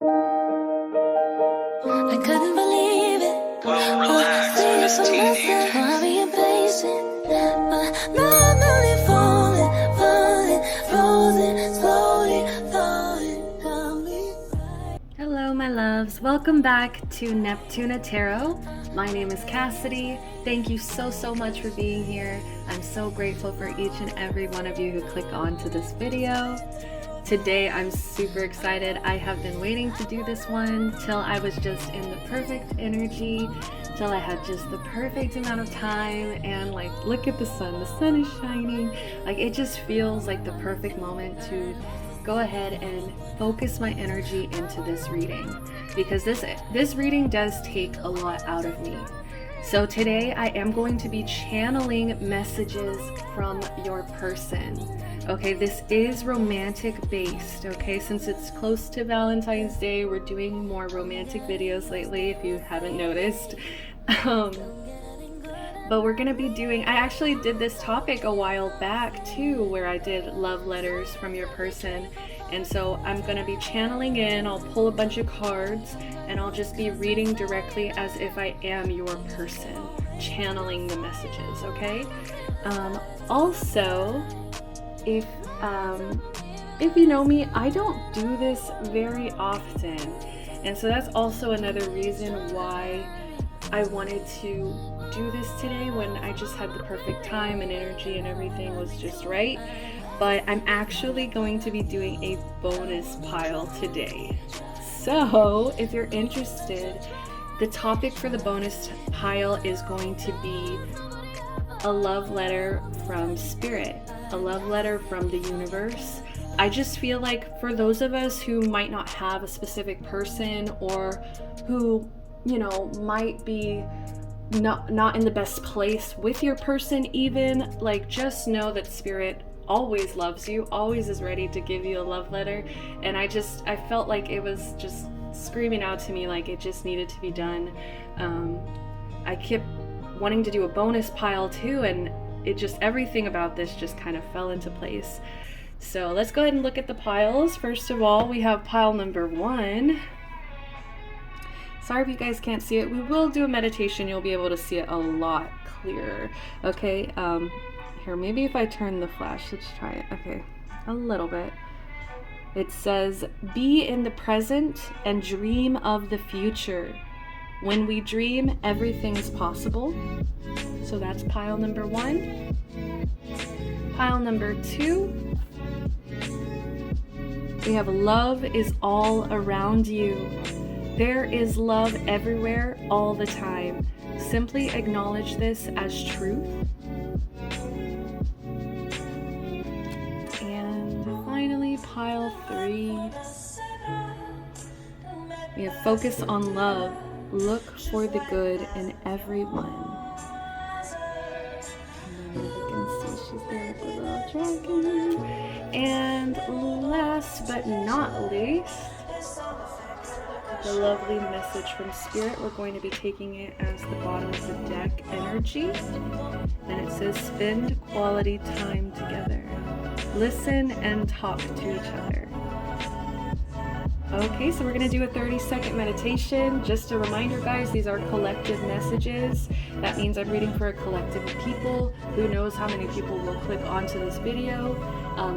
I couldn't believe it. Relax on this teenager. Worry and patient. But now I'm only falling, slowly, coming. Hello, my loves. Welcome back to Neptuna Tarot. My name is Cassidy. Thank you so much for being here. I'm so grateful for each and every one of you who click on to this video. Today, I'm super excited. I have been waiting to do this one till I was just in the perfect energy, till I had just the perfect amount of time, and like, look at the sun is shining. Like, it just feels like the perfect moment to go ahead and focus my energy into this reading, because this reading does take a lot out of me. So today I am going to be channeling messages from your person. Okay, this is romantic based, okay? Since it's close to Valentine's Day, we're doing more romantic videos lately, if you haven't noticed. But we're gonna be doing, I actually did this topic a while back too, where I did love letters from your person. And so I'm gonna be channeling in, I'll pull a bunch of cards, and I'll just be reading directly as if I am your person, channeling the messages, okay? Also, if you know me, I don't do this very often. And so that's also another reason why I wanted to do this today, when I just had the perfect time and energy and everything was just right. But I'm actually going to be doing a bonus pile today. So if you're interested, the topic for the bonus pile is going to be a love letter from spirit, a love letter from the universe. I just feel like for those of us who might not have a specific person, or who, you know, might be not in the best place with your person even, like, just know that spirit always loves you, always is ready to give you a love letter. And I felt like it was just screaming out to me, like it just needed to be done. I kept wanting to do a bonus pile too, and it just, everything about this just kind of fell into place. So let's go ahead and look at the piles. First of all, we have pile number 1. Sorry if you guys can't see it. We will do a meditation. You'll be able to see it a lot clearer. Okay, here, maybe if I turn the flash, let's try it. Okay, a little bit. It says, be in the present and dream of the future. When we dream, everything is possible. So that's pile number 1. Pile number 2. We have love is all around you. There is love everywhere, all the time. Simply acknowledge this as truth. And finally, pile 3. We have focus on love. Look for the good in everyone. And you can see she's there with the little dragon. And last but not least, the lovely message from spirit. We're going to be taking it as the bottom of the deck energy, and it says, spend quality time together, listen and talk to each other. Okay, so we're going to do a 30-second meditation. Just a reminder, guys, these are collective messages. That means I'm reading for a collective of people. Who knows how many people will click onto this video.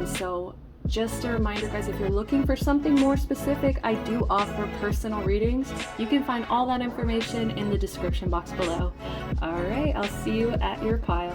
So just a reminder, guys, if you're looking for something more specific, I do offer personal readings. You can find all that information in the description box below. All right, I'll see you at your pile.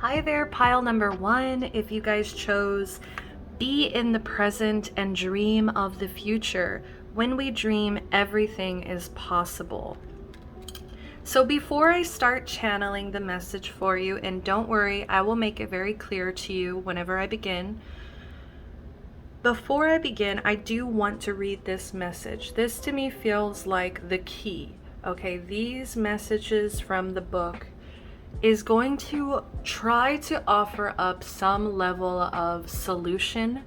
Hi there, pile number 1. If you guys chose be in the present and dream of the future. When we dream, everything is possible. So before I start channeling the message for you, and don't worry, I will make it very clear to you whenever I begin. Before I begin, I do want to read this message. This to me feels like the key. Okay, these messages from the book is going to try to offer up some level of solution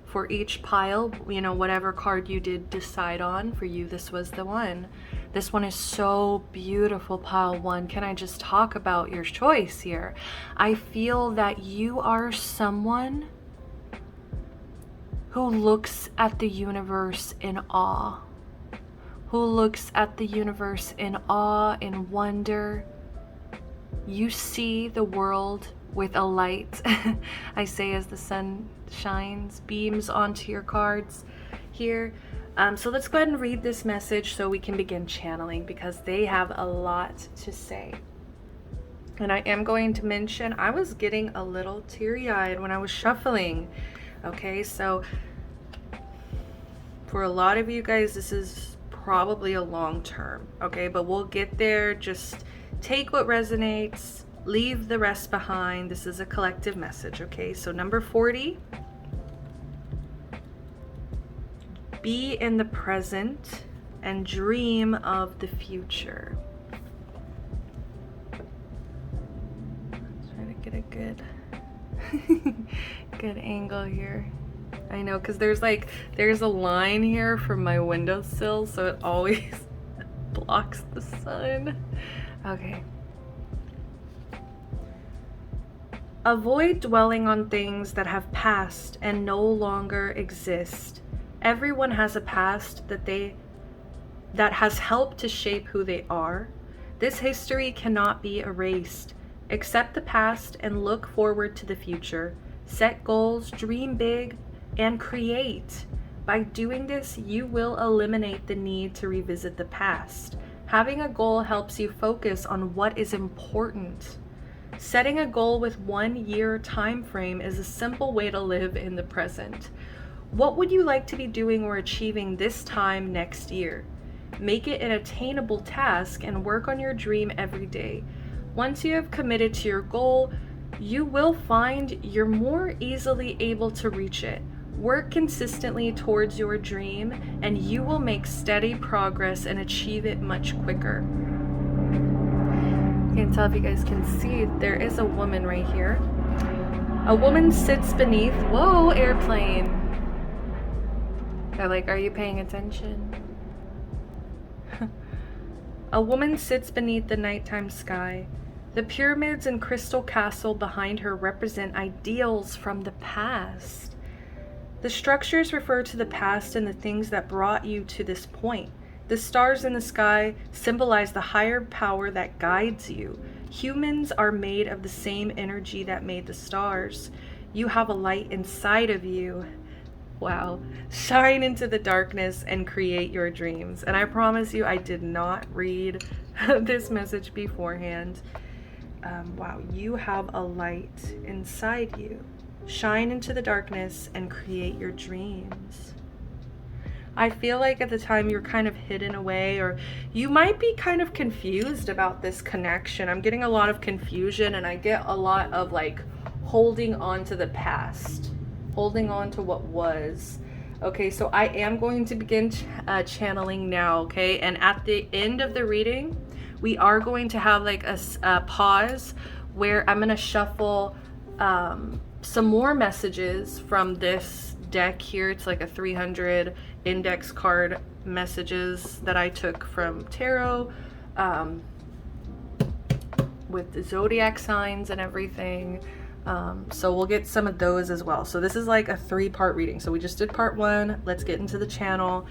for each pile. You know, whatever card you did decide on, for you, this was the one. This one is so beautiful, pile 1. Can I just talk about your choice here? I feel that you are someone who looks at the universe in awe. Who looks at the universe in awe, in wonder. You see the world with a light. I say as the sun shines, beams onto your cards here. So let's go ahead and read this message so we can begin channeling, because they have a lot to say. And I am going to mention, I was getting a little teary-eyed when I was shuffling. Okay, so for a lot of you guys, this is probably a long term. Okay, but we'll get there. Just take what resonates, leave the rest behind. This is a collective message. Okay, so number 40. Be in the present and dream of the future. Try to get a good angle here. I know, because there's a line here from my windowsill, so it always blocks the sun. Okay. Avoid dwelling on things that have passed and no longer exist. Everyone has a past that has helped to shape who they are. This history cannot be erased. Accept the past and look forward to the future. Set goals, dream big, and create. By doing this, you will eliminate the need to revisit the past. Having a goal helps you focus on what is important. Setting a goal with 1 year time frame is a simple way to live in the present. What would you like to be doing or achieving this time next year? Make it an attainable task and work on your dream every day. Once you have committed to your goal, you will find you're more easily able to reach it. Work consistently towards your dream, and you will make steady progress and achieve it much quicker. Can't tell if you guys can see, there is a woman right here. A woman sits beneath, whoa, airplane. They're like, are you paying attention? A woman sits beneath the nighttime sky. The pyramids and crystal castle behind her represent ideals from the past. The structures refer to the past and the things that brought you to this point. The stars in the sky symbolize the higher power that guides you. Humans are made of the same energy that made the stars. You have a light inside of you. Wow. Shine into the darkness and create your dreams. And I promise you, I did not read this message beforehand. Wow, you have a light inside you. Shine into the darkness and create your dreams. I feel like at the time you're kind of hidden away, or you might be kind of confused about this connection. I'm getting a lot of confusion, and I get a lot of like holding on to the past, holding on to what was. Okay, so I am going to begin channeling now, okay? And at the end of the reading, we are going to have like a pause where I'm going to shuffle some more messages from this deck here. It's like a 300 index card messages that I took from tarot with the zodiac signs and everything. So we'll get some of those as well. So this is like a 3-part reading. So we just did part 1. Let's get into the channel,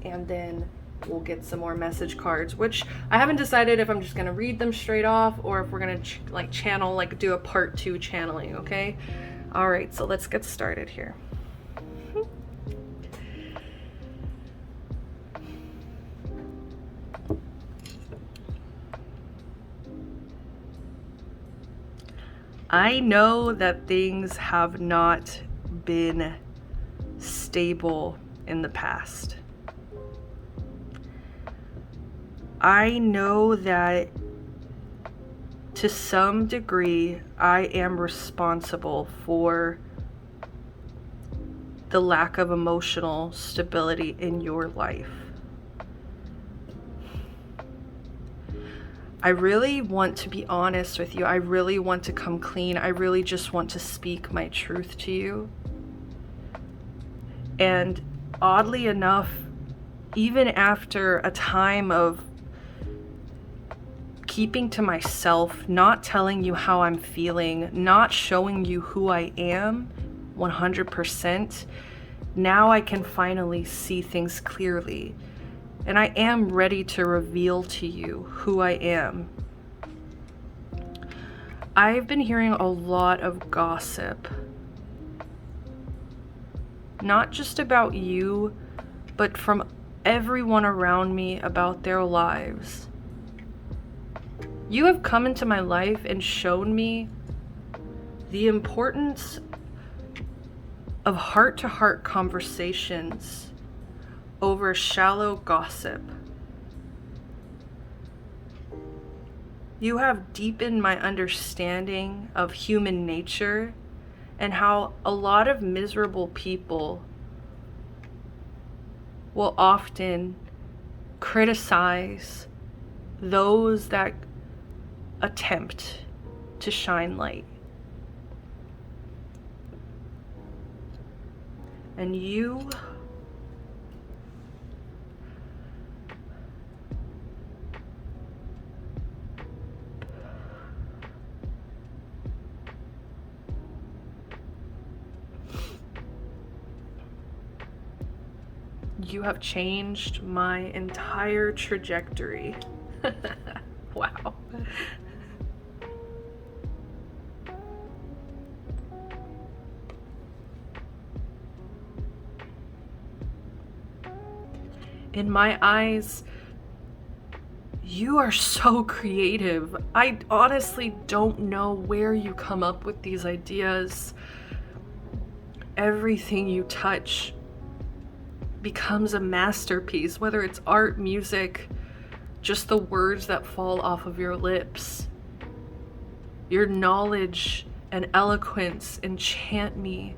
and then we'll get some more message cards, which I haven't decided if I'm just gonna read them straight off or if we're gonna like channel, like do a part 2 channeling. Okay, all right, so let's get started here. I know that things have not been stable in the past. I know that to some degree, I am responsible for the lack of emotional stability in your life. I really want to be honest with you. I really want to come clean. I really just want to speak my truth to you. And oddly enough, even after a time of keeping to myself, not telling you how I'm feeling, not showing you who I am 100%, now I can finally see things clearly. And I am ready to reveal to you who I am. I've been hearing a lot of gossip. Not just about you, but from everyone around me about their lives. You have come into my life and shown me the importance of heart-to-heart conversations over shallow gossip. You have deepened my understanding of human nature and how a lot of miserable people will often criticize those that attempt to shine light. And you have changed my entire trajectory. Wow. In my eyes, you are so creative. I honestly don't know where you come up with these ideas. Everything you touch becomes a masterpiece, whether it's art, music, just the words that fall off of your lips. Your knowledge and eloquence enchant me.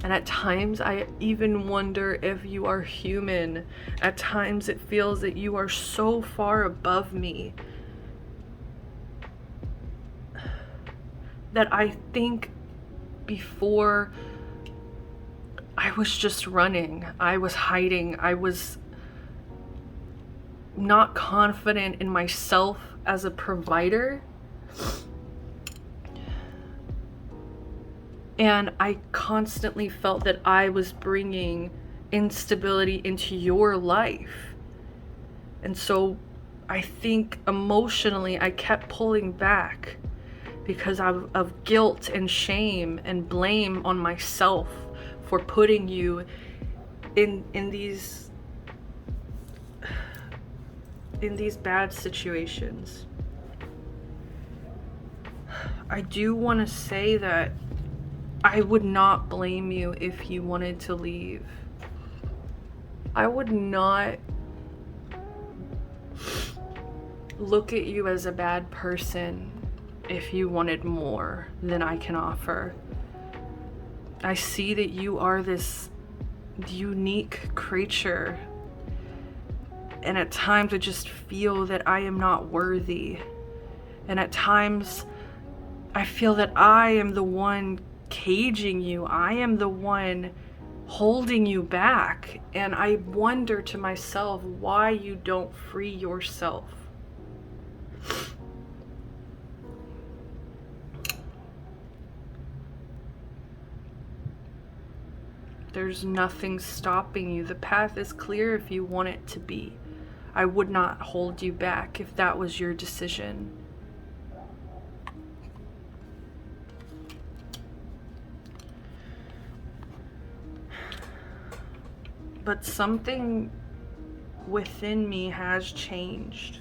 And at times I even wonder if you are human. At times it feels that you are so far above me that I think before I was just running, I was hiding, I was not confident in myself as a provider. And I constantly felt that I was bringing instability into your life. And so I think emotionally I kept pulling back because of guilt and shame and blame on myself for putting you in these bad situations. I do want to say that I would not blame you if you wanted to leave. I would not look at you as a bad person if you wanted more than I can offer. I see that you are this unique creature, and at times I just feel that I am not worthy. And at times I feel that I am the one caging you. I am the one holding you back. And I wonder to myself why you don't free yourself. There's nothing stopping you. The path is clear if you want it to be. I would not hold you back if that was your decision. But something within me has changed.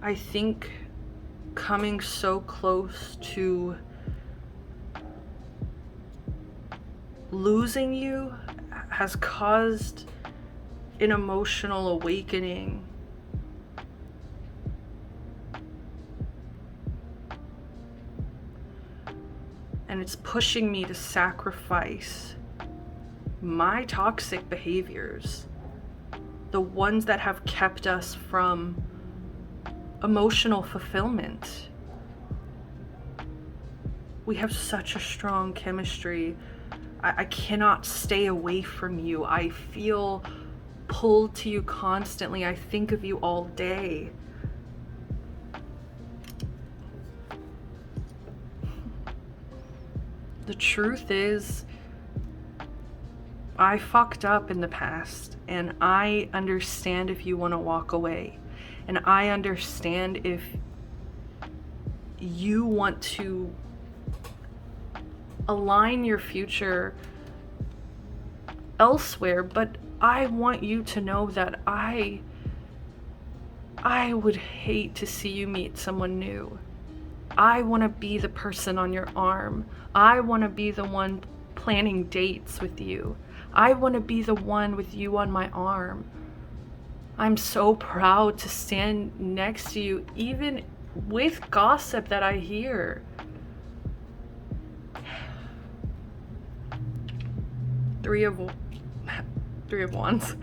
I think coming so close to losing you has caused an emotional awakening. And it's pushing me to sacrifice my toxic behaviors, the ones that have kept us from emotional fulfillment. We have such a strong chemistry. I cannot stay away from you. I feel pulled to you constantly. I think of you all day. The truth is, I fucked up in the past, and I understand if you want to walk away. And I understand if you want to align your future elsewhere, but I want you to know that I would hate to see you meet someone new. I want to be the person on your arm. I want to be the one planning dates with you. I want to be the one with you on my arm. I'm so proud to stand next to you, even with gossip that I hear. Three of Wands.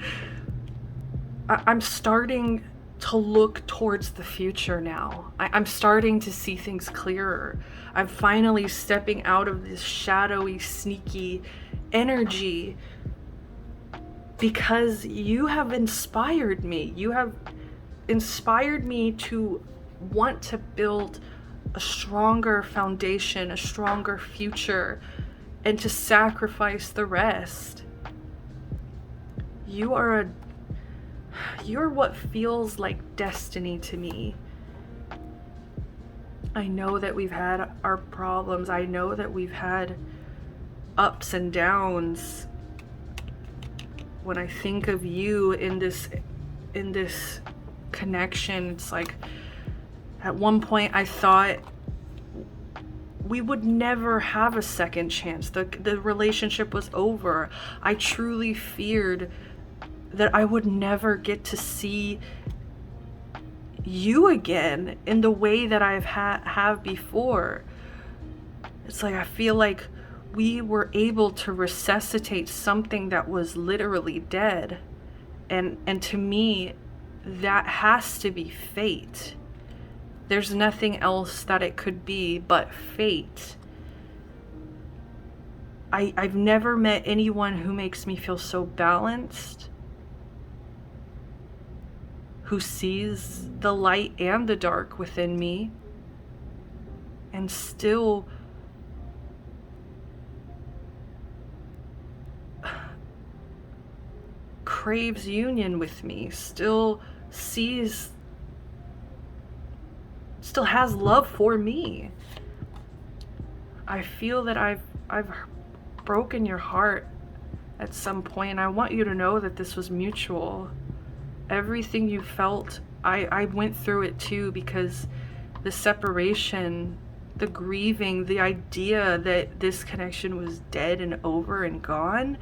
I'm starting to look towards the future now. I'm starting to see things clearer. I'm finally stepping out of this shadowy, sneaky energy because you have inspired me. You have inspired me to want to build a stronger foundation, a stronger future, and to sacrifice the rest. You're what feels like destiny to me. I know that we've had our problems. I know that we've had ups and downs. When I think of you in this connection, it's like at one point I thought we would never have a second chance. The relationship was over. I truly feared that I would never get to see you again in the way that I've have before. It's like I feel like we were able to resuscitate something that was literally dead. And to me, that has to be fate. There's nothing else that it could be but fate. I've never met anyone who makes me feel so balanced, who sees the light and the dark within me, and still craves union with me, still has love for me. I feel that I've broken your heart at some point, and I want you to know that this was mutual. Everything you felt, I went through it too, because the separation, the grieving, the idea that this connection was dead and over and gone,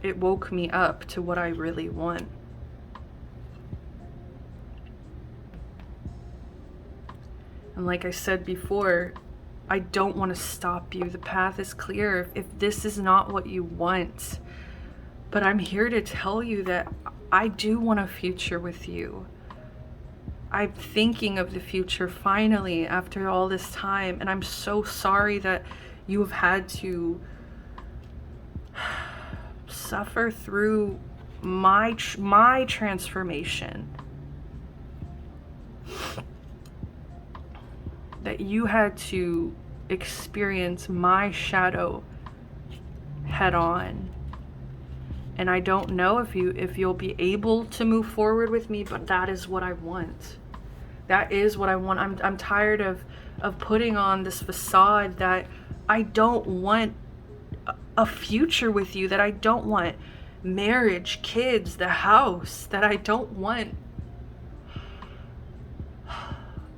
it woke me up to what I really want. And like I said before, I don't want to stop you. The path is clear if this is not what you want. But I'm here to tell you that I do want a future with you. I'm thinking of the future finally after all this time, and I'm so sorry that you have had to suffer through my transformation. That you had to experience my shadow head on. And I don't know if you'll be able to move forward with me, but that is what I want. That is what I want. I'm tired of putting on this facade that I don't want a future with you, that I don't want marriage, kids, the house that I don't want.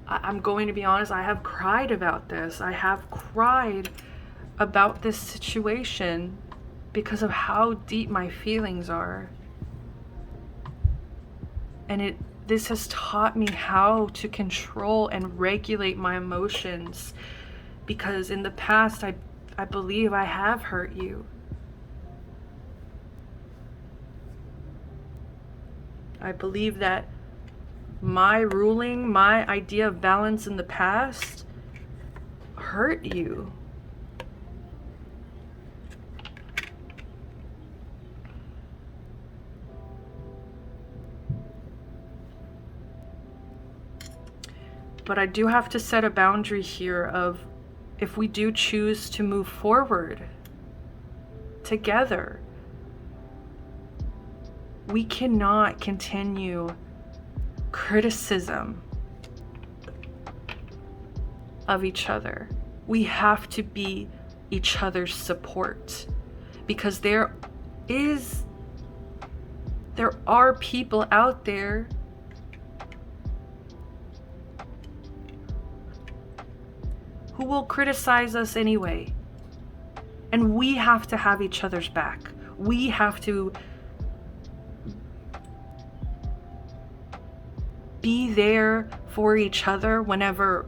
I'm going to be honest, I have cried about this. I have cried about this situation because of how deep my feelings are. And this has taught me how to control and regulate my emotions, because in the past I believe I have hurt you. I believe that my ruling, my idea of balance in the past hurt you. But I do have to set a boundary here of, if we do choose to move forward together, we cannot continue criticism of each other. We have to be each other's support, because there are people out there who will criticize us anyway. And we have to have each other's back. We have to be there for each other. Whenever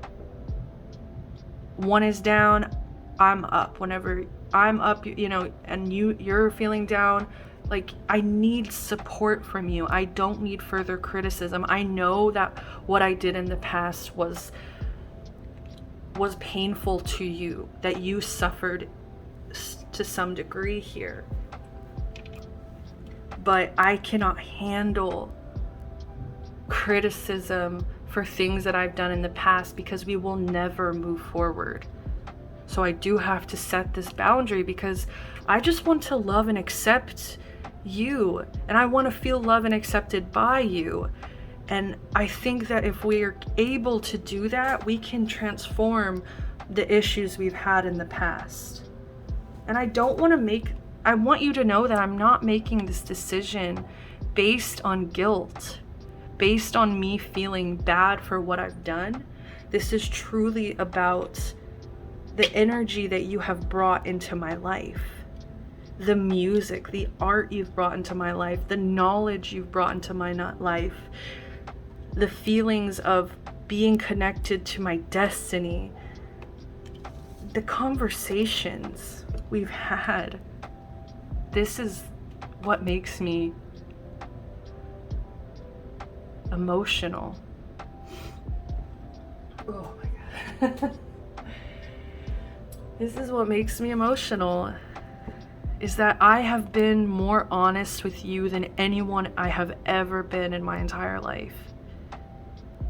one is down, I'm up. Whenever I'm up, and you're feeling down, like, I need support from you. I don't need further criticism. I know that what I did in the past was painful to you, that you suffered to some degree here. But I cannot handle criticism for things that I've done in the past, because we will never move forward. So I do have to set this boundary, because I just want to love and accept you, and I want to feel loved and accepted by you. And I think that if we are able to do that, we can transform the issues we've had in the past. And I want you to know that I'm not making this decision based on guilt, based on me feeling bad for what I've done. This is truly about the energy that you have brought into my life. The music, the art you've brought into my life, the knowledge you've brought into my life, the feelings of being connected to my destiny, the conversations we've had. This is what makes me emotional. Oh my God. This is what makes me emotional, is that I have been more honest with you than anyone I have ever been in my entire life.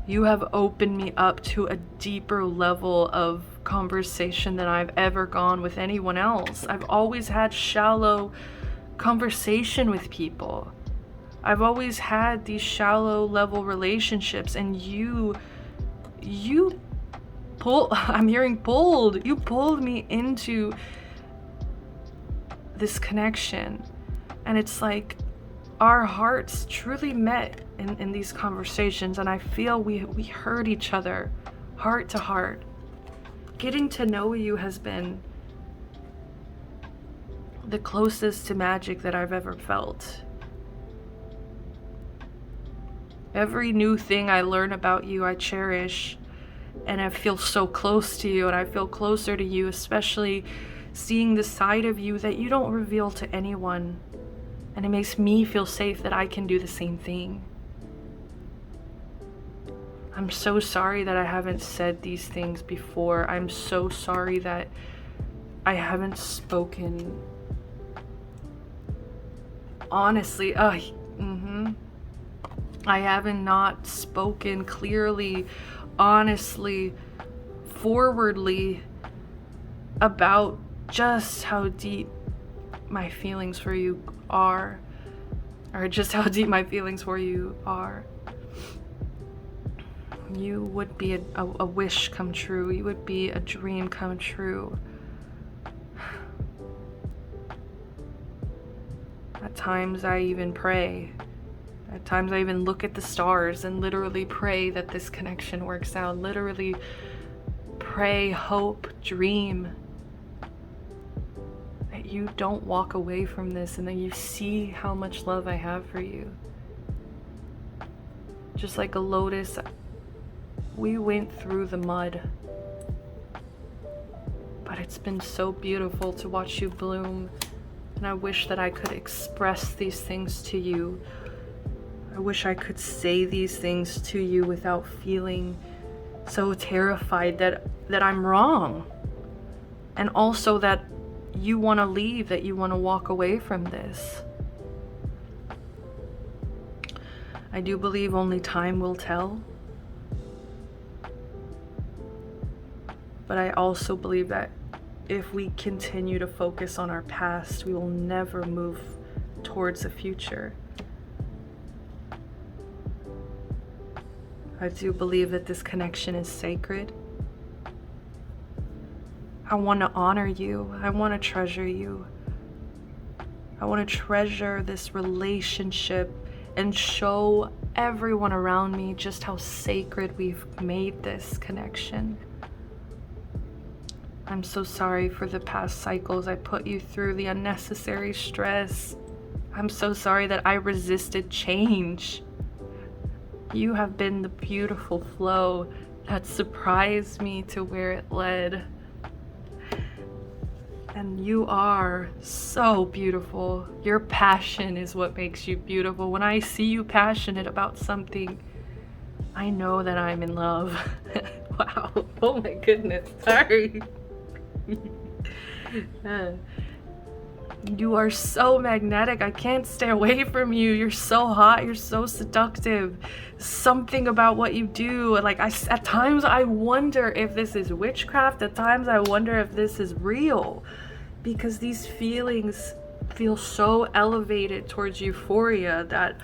You have opened me up to a deeper level of conversation than I've ever gone with anyone else. I've always had shallow conversation with people. I've always had these shallow level relationships, and you pulled me into this connection. And it's like our hearts truly met in these conversations, and I feel we heard each other heart to heart. Getting to know you has been the closest to magic that I've ever felt. Every new thing I learn about you, I cherish, and I feel so close to you, and I feel closer to you, especially seeing the side of you that you don't reveal to anyone. And it makes me feel safe that I can do the same thing. I'm so sorry that I haven't said these things before. I'm so sorry that I haven't spoken honestly. I haven't not spoken clearly, honestly, forwardly about just how deep my feelings for you are, or just how deep my feelings for you are. You would be a wish come true. You would be a dream come true. At times I even pray. At times I even look at the stars and literally pray that this connection works out. Literally pray, hope, dream that you don't walk away from this and that you see how much love I have for you. Just like a lotus, we went through the mud. But it's been so beautiful to watch you bloom. And I wish that I could express these things to you. I wish I could say these things to you without feeling so terrified that I'm wrong. And also that you want to leave, that you want to walk away from this. I do believe only time will tell. But I also believe that if we continue to focus on our past, we will never move towards the future. I do believe that this connection is sacred. I want to honor you. I want to treasure you. I want to treasure this relationship and show everyone around me just how sacred we've made this connection. I'm so sorry for the past cycles I put you through, the unnecessary stress. I'm so sorry that I resisted change. You have been the beautiful flow that surprised me to where it led. And you are so beautiful. Your passion is what makes you beautiful. When I see you passionate about something, I know that I'm in love. Wow. Oh my goodness. Sorry. You are so magnetic. I can't stay away from you. You're so hot. You're so seductive. Something about what you do. Like at times I wonder if this is witchcraft. At times I wonder if this is real, because these feelings feel so elevated towards euphoria that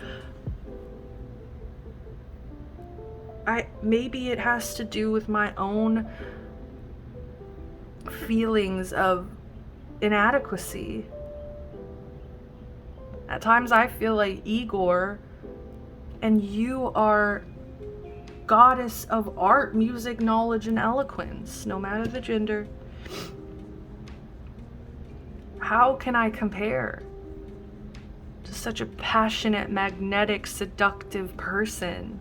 maybe it has to do with my own feelings of inadequacy. At times I feel like Igor, and you are goddess of art, music, knowledge, and eloquence, no matter the gender. How can I compare to such a passionate, magnetic, seductive person?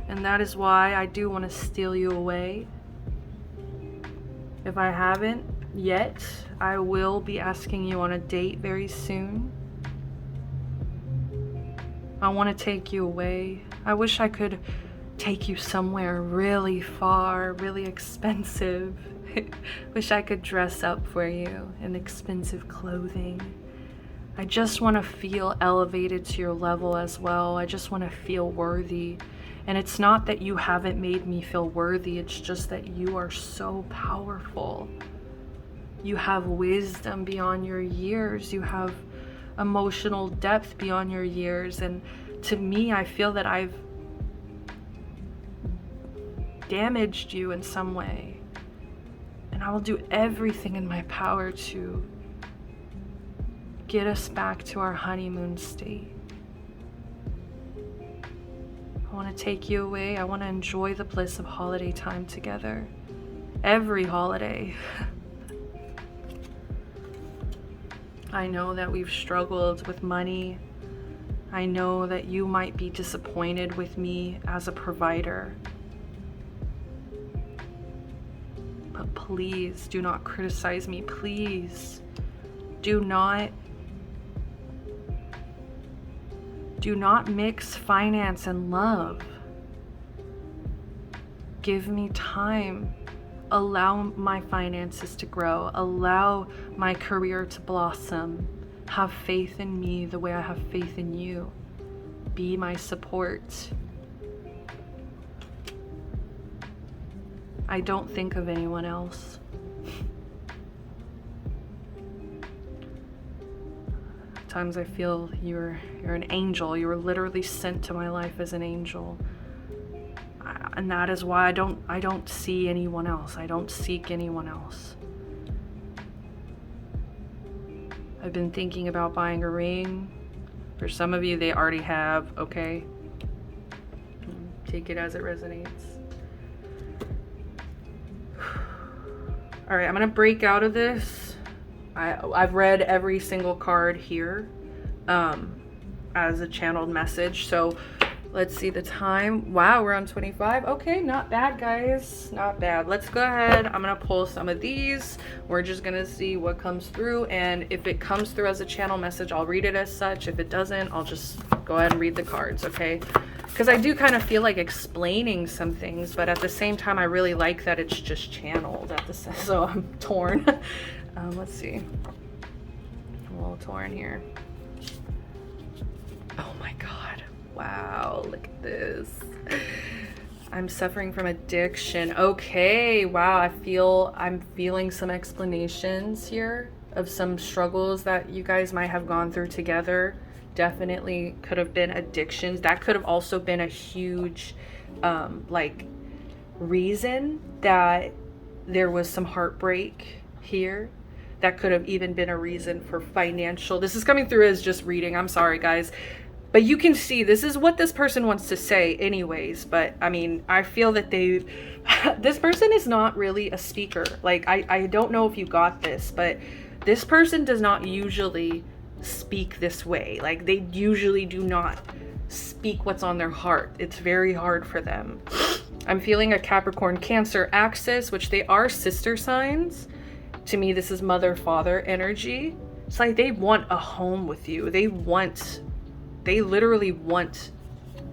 And that is why I do want to steal you away. If I haven't yet, I will be asking you on a date very soon. I want to take you away. I wish I could take you somewhere really far, really expensive. Wish I could dress up for you in expensive clothing. I just want to feel elevated to your level as well. I just want to feel worthy. And it's not that you haven't made me feel worthy, it's just that you are so powerful. You have wisdom beyond your years. You have emotional depth beyond your years. And to me, I feel that I've damaged you in some way. And I will do everything in my power to get us back to our honeymoon state. I want to take you away. I want to enjoy the bliss of holiday time together. Every holiday. I know that we've struggled with money. I know that you might be disappointed with me as a provider. But please do not criticize me. Please do not mix finance and love. Give me time. Allow my finances to grow. Allow my career to blossom. Have faith in me the way I have faith in you. Be my support. I don't think of anyone else. Times I feel you're an angel. You were literally sent to my life as an angel. And that is why I don't see anyone else. I don't seek anyone else. I've been thinking about buying a ring. For some of you, they already have. Okay. Take it as it resonates. All right, I'm gonna break out of this. I've read every single card here as a channeled message. So let's see the time. Wow, we're on 25. Okay, not bad, guys. Not bad. Let's go ahead. I'm gonna pull some of these. We're just gonna see what comes through, and if it comes through as a channel message, I'll read it as such. If it doesn't, I'll just go ahead and read the cards, okay? Because I do kind of feel like explaining some things, but at the same time, I really like that it's just channeled at the so I'm torn. Let's see. I'm a little torn here. Oh my God. Wow, look at this. I'm suffering from addiction. Okay, wow, I'm feeling some explanations here of some struggles that you guys might have gone through together. Definitely could have been addictions. That could have also been a huge like reason that there was some heartbreak here. That could have even been a reason for financial. This is coming through as just reading. I'm sorry, guys. But you can see this is what this person wants to say anyways. But I mean, I feel that this person is not really a speaker. Like, I don't know if you got this, but this person does not usually speak this way. Like, they usually do not speak what's on their heart. It's very hard for them. I'm feeling a Capricorn Cancer axis, which they are sister signs. To me, this is mother-father energy. It's like they want a home with you. They literally want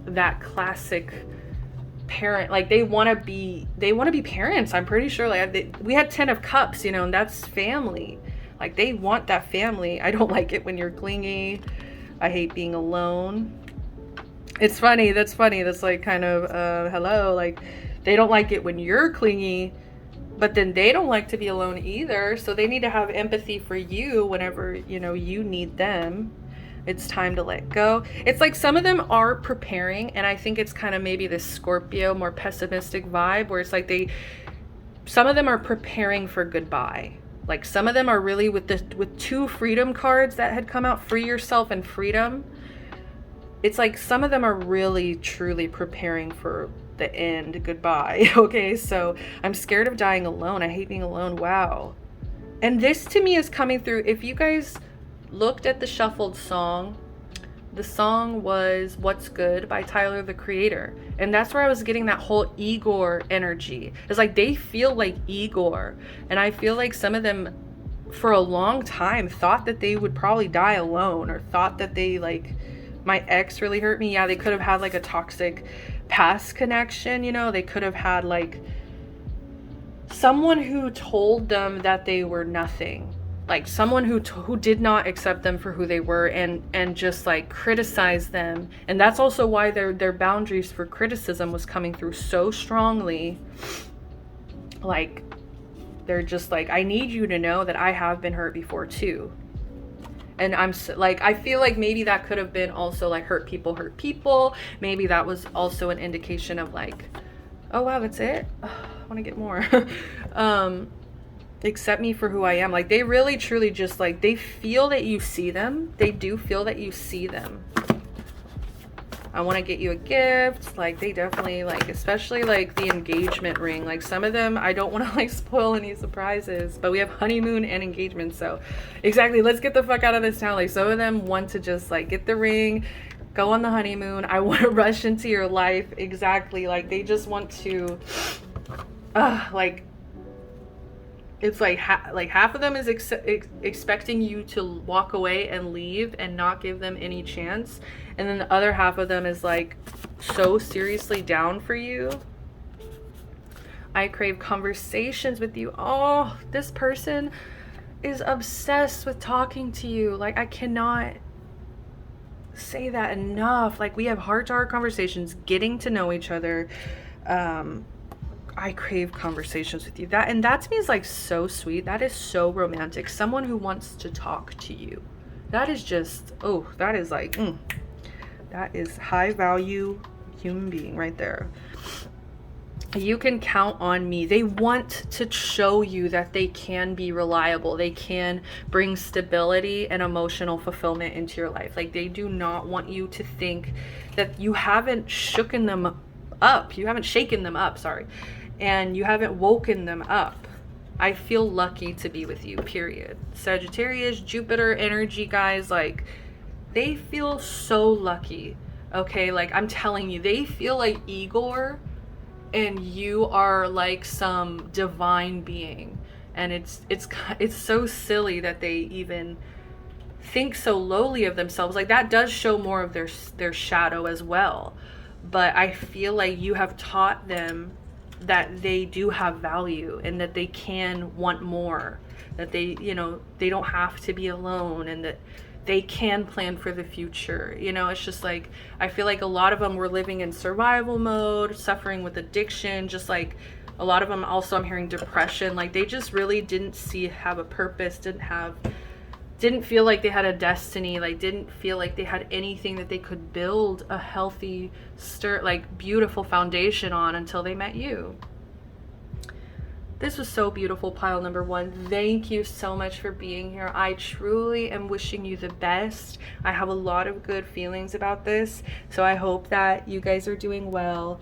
that classic parent. Like, they want to be parents. I'm pretty sure. Like, we had 10 of Cups, you know, and that's family. Like, they want that family. I don't like it when you're clingy. I hate being alone. It's funny. That's funny. That's like kind of hello. Like, they don't like it when you're clingy, but then they don't like to be alone either. So they need to have empathy for you whenever, you know, you need them. It's time to let go. It's like some of them are preparing, and I think it's kind of maybe this Scorpio, more pessimistic vibe, where it's like some of them are preparing for goodbye. Like, some of them are really with 2 freedom cards that had come out, free yourself and freedom. It's like some of them are really truly preparing for the end, goodbye. Okay, so I'm scared of dying alone. I hate being alone. Wow. And this to me is coming through. If you guys looked at the shuffled song, the song was What's Good by Tyler, the Creator. And that's where I was getting that whole Igor energy. It's like they feel like Igor. And I feel like some of them for a long time thought that they would probably die alone, or thought that they, like, my ex really hurt me. Yeah, they could have had like a toxic past connection, you know. They could have had like someone who told them that they were nothing. Like someone who did not accept them for who they were, and just like criticize them. And that's also why their boundaries for criticism was coming through so strongly. Like, they're just like, I need you to know that I have been hurt before too. And I'm like, I feel like maybe that could have been also like hurt people. Maybe that was also an indication of like, oh wow, that's it. I want to get more. Accept me for who I am. Like, they really truly just like, they feel that you see them. They do feel that you see them. I want to get you a gift. Like, they definitely like, especially like the engagement ring. Like, some of them, I don't want to like spoil any surprises, but we have honeymoon and engagement. So exactly, let's get the fuck out of this town. Like, some of them want to just like get the ring, go on the honeymoon. I want to rush into your life. Exactly. Like, they just want to like, it's like half of them is expecting you to walk away and leave and not give them any chance, and then the other half of them is like so seriously down for you. I crave conversations with you. Oh, this person is obsessed with talking to you. Like, I cannot say that enough. Like, we have heart-to-heart conversations, getting to know each other. I crave conversations with you. That to me is like so sweet. That is so romantic. Someone who wants to talk to you. That is just, oh, that is like, that is high value human being right there. You can count on me. They want to show you that they can be reliable. They can bring stability and emotional fulfillment into your life. Like, they do not want you to think that you haven't shaken them up, sorry, and you haven't woken them up. I feel lucky to be with you, period. Sagittarius, Jupiter energy, guys, like, they feel so lucky. Okay, like, I'm telling you, they feel like Igor and you are like some divine being, and it's so silly that they even think so lowly of themselves. Like, that does show more of their shadow as well, but I feel like you have taught them that they do have value and that they can want more, that they, you know, they don't have to be alone, and that they can plan for the future. You know, it's just like, I feel like a lot of them were living in survival mode, suffering with addiction, just like a lot of them also, I'm hearing depression. Like, they just really didn't have a purpose, didn't feel like they had a destiny, like didn't feel like they had anything that they could build a healthy, like beautiful foundation on until they met you. This was so beautiful, pile number 1. Thank you so much for being here. I truly am wishing you the best. I have a lot of good feelings about this, so I hope that you guys are doing well.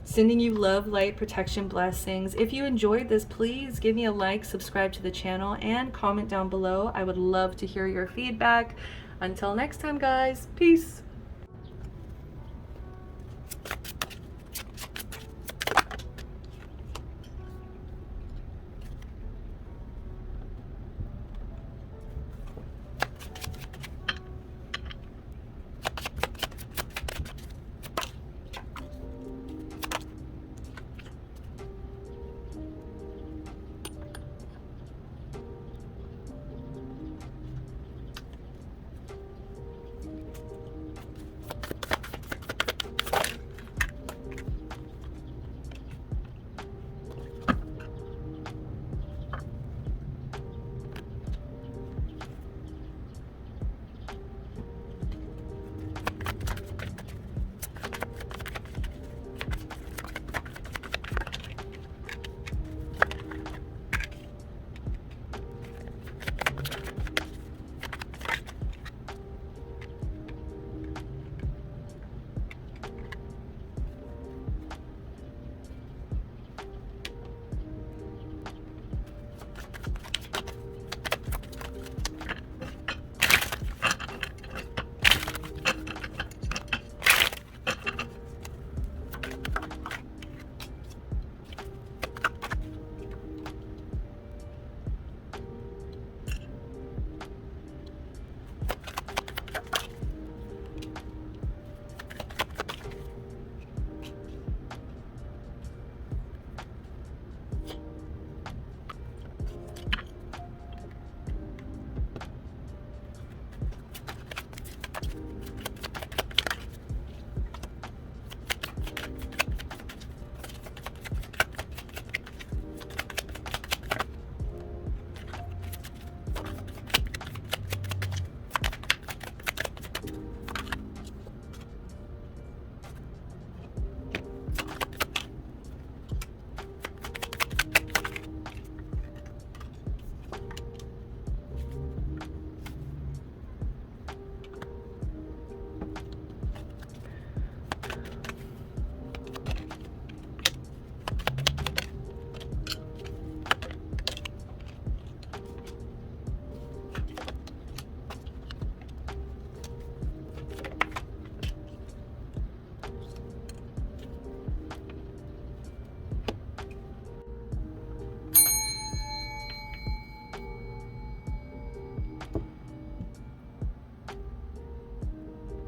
Sending you love, light, protection, blessings. If you enjoyed this, please give me a like, subscribe to the channel, and comment down below. I would love to hear your feedback. Until next time, guys, peace.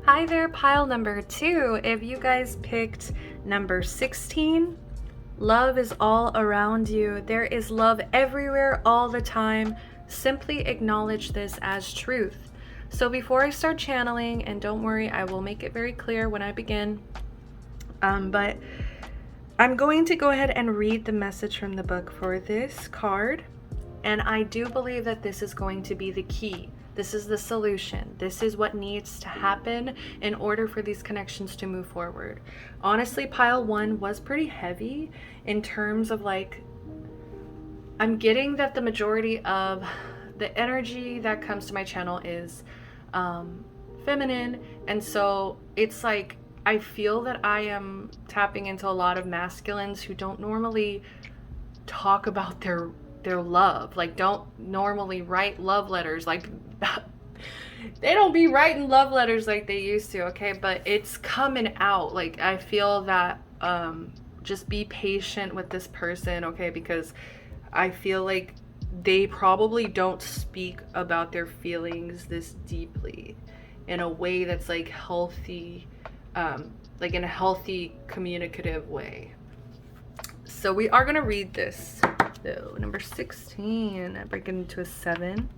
Hi there, pile number 2. If you guys picked number 16, love is all around you. There is love everywhere all the time. Simply acknowledge this as truth. So before I start channeling, and don't worry, I will make it very clear when I begin, but I'm going to go ahead and read the message from the book for this card, and I do believe that this is going to be the key This is the solution. This is what needs to happen in order for these connections to move forward. Honestly, pile 1 was pretty heavy in terms of like, I'm getting that the majority of the energy that comes to my channel is feminine. And so it's like, I feel that I am tapping into a lot of masculines who don't normally talk about their love, like don't normally write love letters, like they don't be writing love letters like they used to, okay? But it's coming out. Like, I feel that just be patient with this person, okay? Because I feel like they probably don't speak about their feelings this deeply in a way that's like healthy, like in a healthy communicative way. So we are going to read this though. Number 16, I break it into a 7.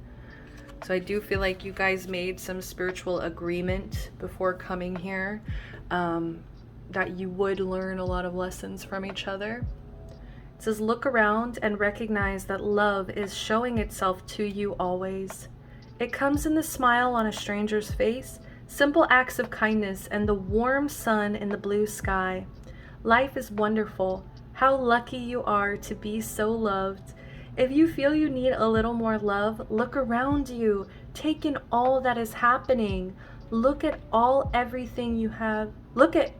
So I do feel like you guys made some spiritual agreement before coming here, that you would learn a lot of lessons from each other. It says, look around and recognize that love is showing itself to you always. It comes in the smile on a stranger's face, simple acts of kindness, and the warm sun in the blue sky. Life is wonderful. How lucky you are to be so loved. If you feel you need a little more love, look around you. Take in all that is happening. Look at everything you have. Look at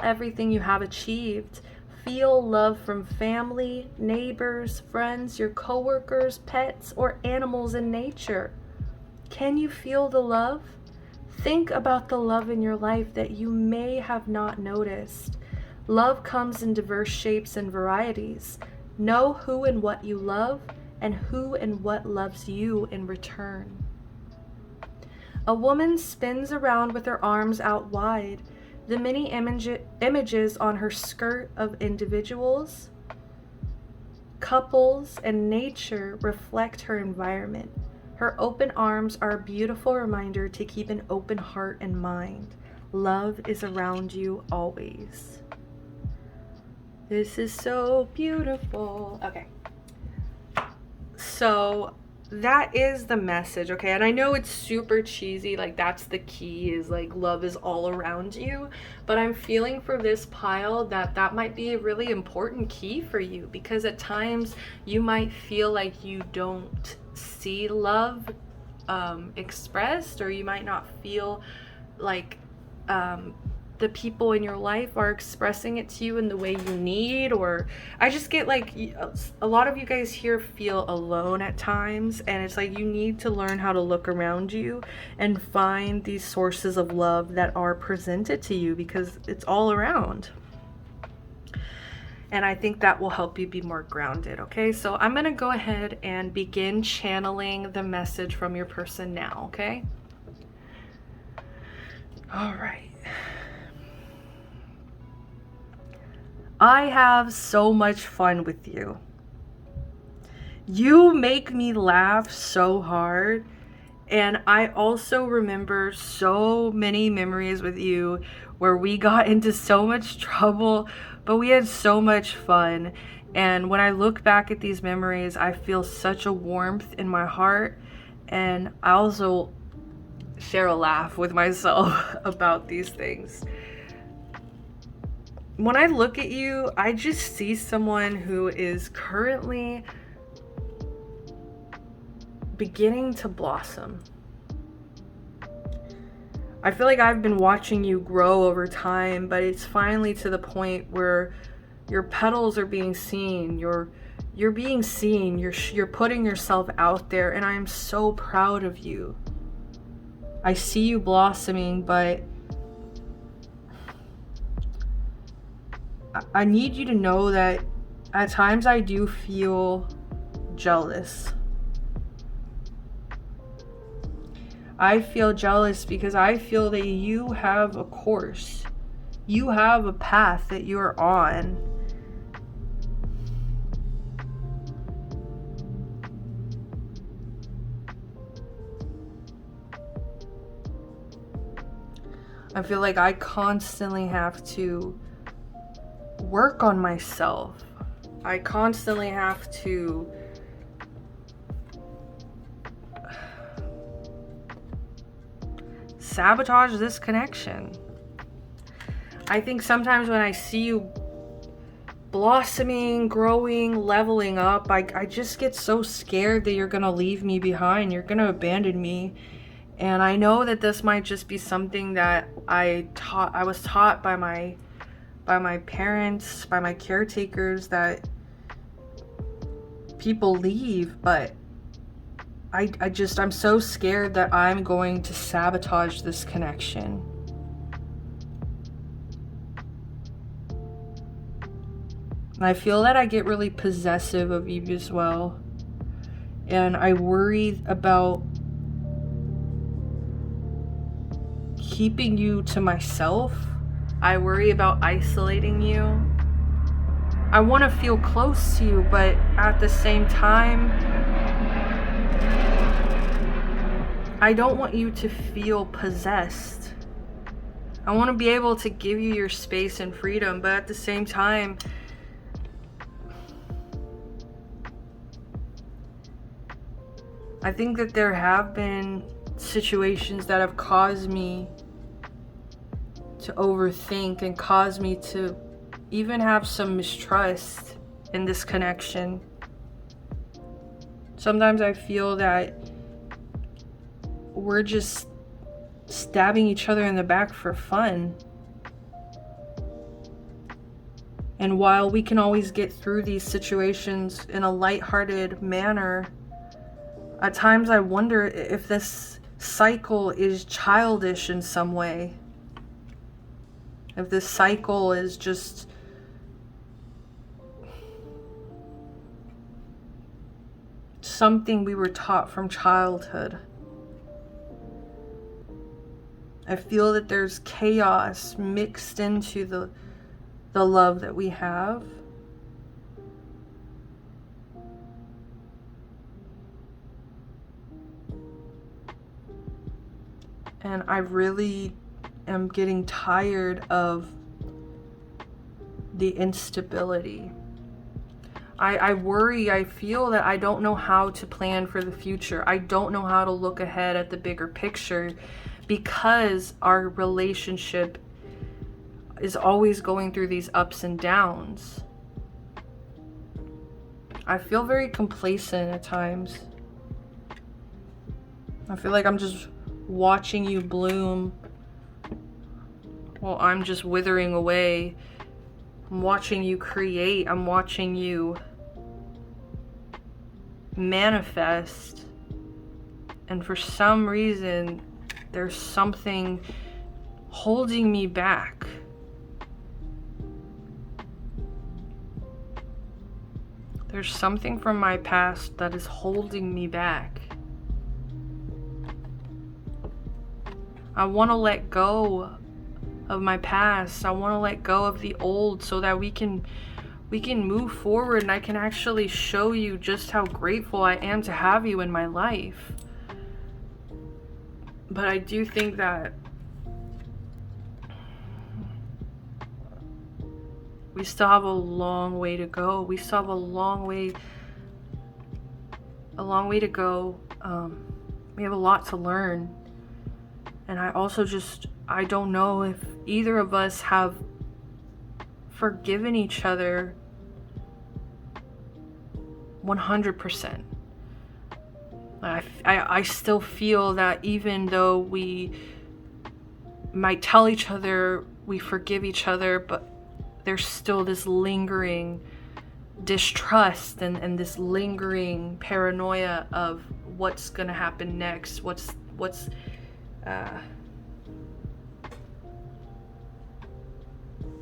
everything you have achieved. Feel love from family, neighbors, friends, your coworkers, pets, or animals in nature. Can you feel the love? Think about the love in your life that you may have not noticed. Love comes in diverse shapes and varieties. Know who and what you love, and who and what loves you in return. A woman spins around with her arms out wide. The many images on her skirt of individuals, couples, and nature reflect her environment. Her open arms are a beautiful reminder to keep an open heart and mind. Love is around you always. This is so beautiful. Okay. So that is the message, okay? And I know it's super cheesy, like that's the key, is like love is all around you. But I'm feeling for this pile that might be a really important key for you, because at times you might feel like you don't see love expressed, or you might not feel like the people in your life are expressing it to you in the way you need. Or I just get like a lot of you guys here feel alone at times, and it's like you need to learn how to look around you and find these sources of love that are presented to you, because it's all around. And I think that will help you be more grounded, okay? So I'm gonna go ahead and begin channeling the message from your person now, okay? All right. I have so much fun with you. You make me laugh so hard. And I also remember so many memories with you where we got into so much trouble, but we had so much fun. And when I look back at these memories, I feel such a warmth in my heart. And I also share a laugh with myself about these things. When I look at you, I just see someone who is currently beginning to blossom. I feel like I've been watching you grow over time, but it's finally to the point where your petals are being seen. You're being seen. You're putting yourself out there, and I'm so proud of you. I see you blossoming, but I need you to know that at times I do feel jealous. I feel jealous because I feel that you have a course. You have a path that you're on. I feel like I constantly have to work on myself. I constantly have to sabotage this connection. I think sometimes when I see you blossoming, growing, leveling up, I just get so scared that you're gonna leave me behind, you're gonna abandon me. And I know that this might just be something that I was taught by my parents, by my caretakers, that people leave, but I'm so scared that I'm going to sabotage this connection. And I feel that I get really possessive of you as well. And I worry about keeping you to myself. I worry about isolating you. I want to feel close to you, but at the same time, I don't want you to feel possessed. I want to be able to give you your space and freedom, but at the same time, I think that there have been situations that have caused me to overthink and caused me to even have some mistrust in this connection. Sometimes I feel that we're just stabbing each other in the back for fun. And while we can always get through these situations in a lighthearted manner, at times I wonder if this cycle is childish in some way. If this cycle is just something we were taught from childhood. I feel that there's chaos mixed into the love that we have. And I really am getting tired of the instability. I worry, I feel that I don't know how to plan for the future. I don't know how to look ahead at the bigger picture because our relationship is always going through these ups and downs. I feel very complacent at times. I feel like I'm just watching you bloom while I'm just withering away. I'm watching you create. I'm watching you manifest. And for some reason, there's something holding me back. There's something from my past that is holding me back. I want to let go of my past. I want to let go of the old so that we can move forward, and I can actually show you just how grateful I am to have you in my life. But I do think that we still have a long way to go. We still have a long way to go. We have a lot to learn. And I also I don't know if either of us have forgiven each other 100%. I still feel that even though we might tell each other we forgive each other, but there's still this lingering distrust and this lingering paranoia of what's gonna happen next, what's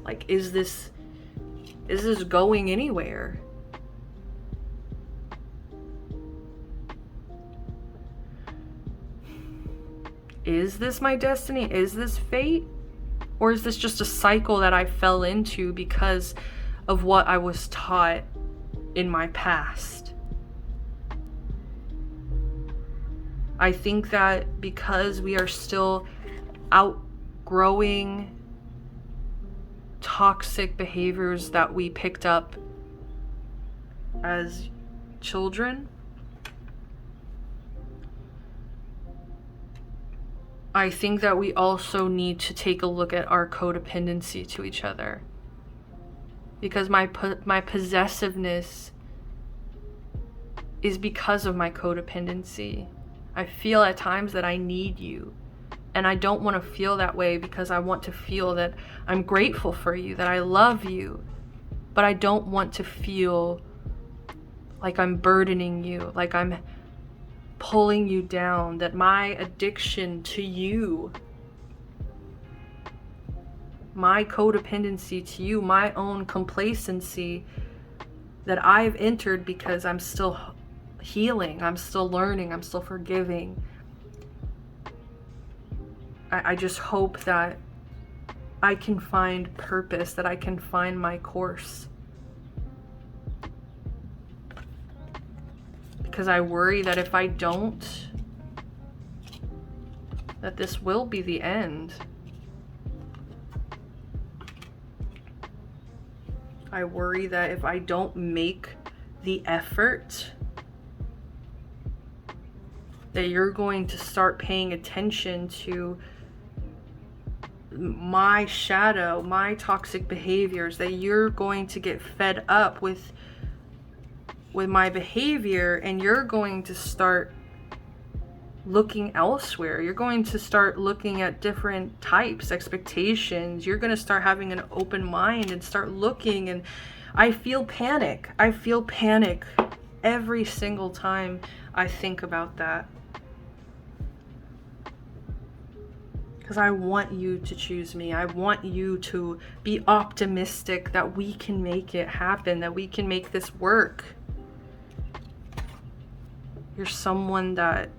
like, is this going anywhere? Is this my destiny? Is this fate? Or is this just a cycle that I fell into because of what I was taught in my past? I think that because we are still outgrowing toxic behaviors that we picked up as children, I think that we also need to take a look at our codependency to each other. Because my possessiveness is because of my codependency. I feel at times that I need you. And I don't want to feel that way, because I want to feel that I'm grateful for you, that I love you. But I don't want to feel like I'm burdening you, like I'm pulling you down, that my addiction to you, my codependency to you, my own complacency that I've entered because I'm still healing, I'm still learning, I'm still forgiving. I just hope that I can find purpose, that I can find my course. Because I worry that if I don't, that this will be the end. I worry that if I don't make the effort, that you're going to start paying attention to my shadow, my toxic behaviors, that you're going to get fed up with my behavior, and you're going to start looking elsewhere. You're going to start looking at different types, expectations. You're going to start having an open mind and start looking. And I feel panic. I feel panic every single time I think about that. Because I want you to choose me. I want you to be optimistic that we can make it happen, that we can make this work. You're someone that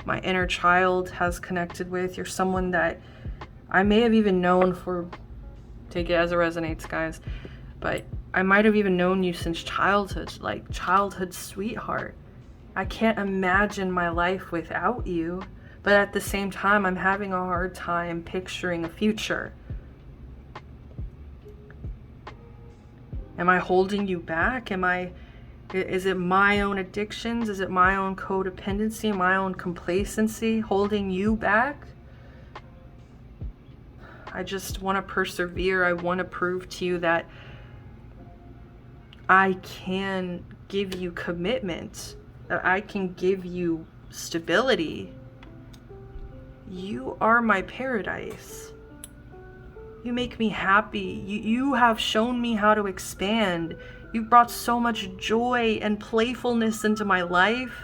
my inner child has connected with. You're someone that I may have even known for, take it as it resonates, guys, but I might have even known you since childhood, like childhood sweetheart. I can't imagine my life without you, but at the same time, I'm having a hard time picturing a future. Am I holding you back? Is it my own addictions? Is it my own codependency, my own complacency holding you back? I just want to persevere. I want to prove to you that I can give you commitment, that I can give you stability. You are my paradise. You make me happy. You have shown me how to expand. You've brought so much joy and playfulness into my life.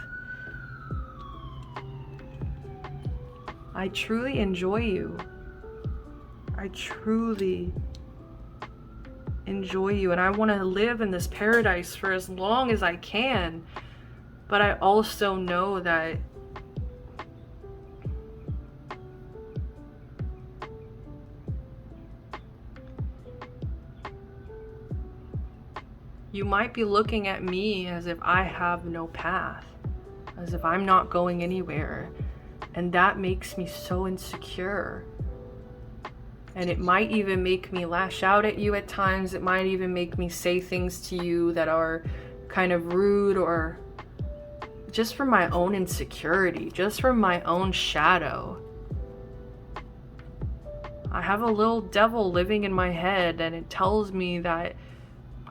I truly enjoy you. I truly enjoy you, and I want to live in this paradise for as long as I can. But I also know that you might be looking at me as if I have no path, as if I'm not going anywhere. And that makes me so insecure. And it might even make me lash out at you at times. It might even make me say things to you that are kind of rude, or just from my own insecurity, just from my own shadow. I have a little devil living in my head, and it tells me that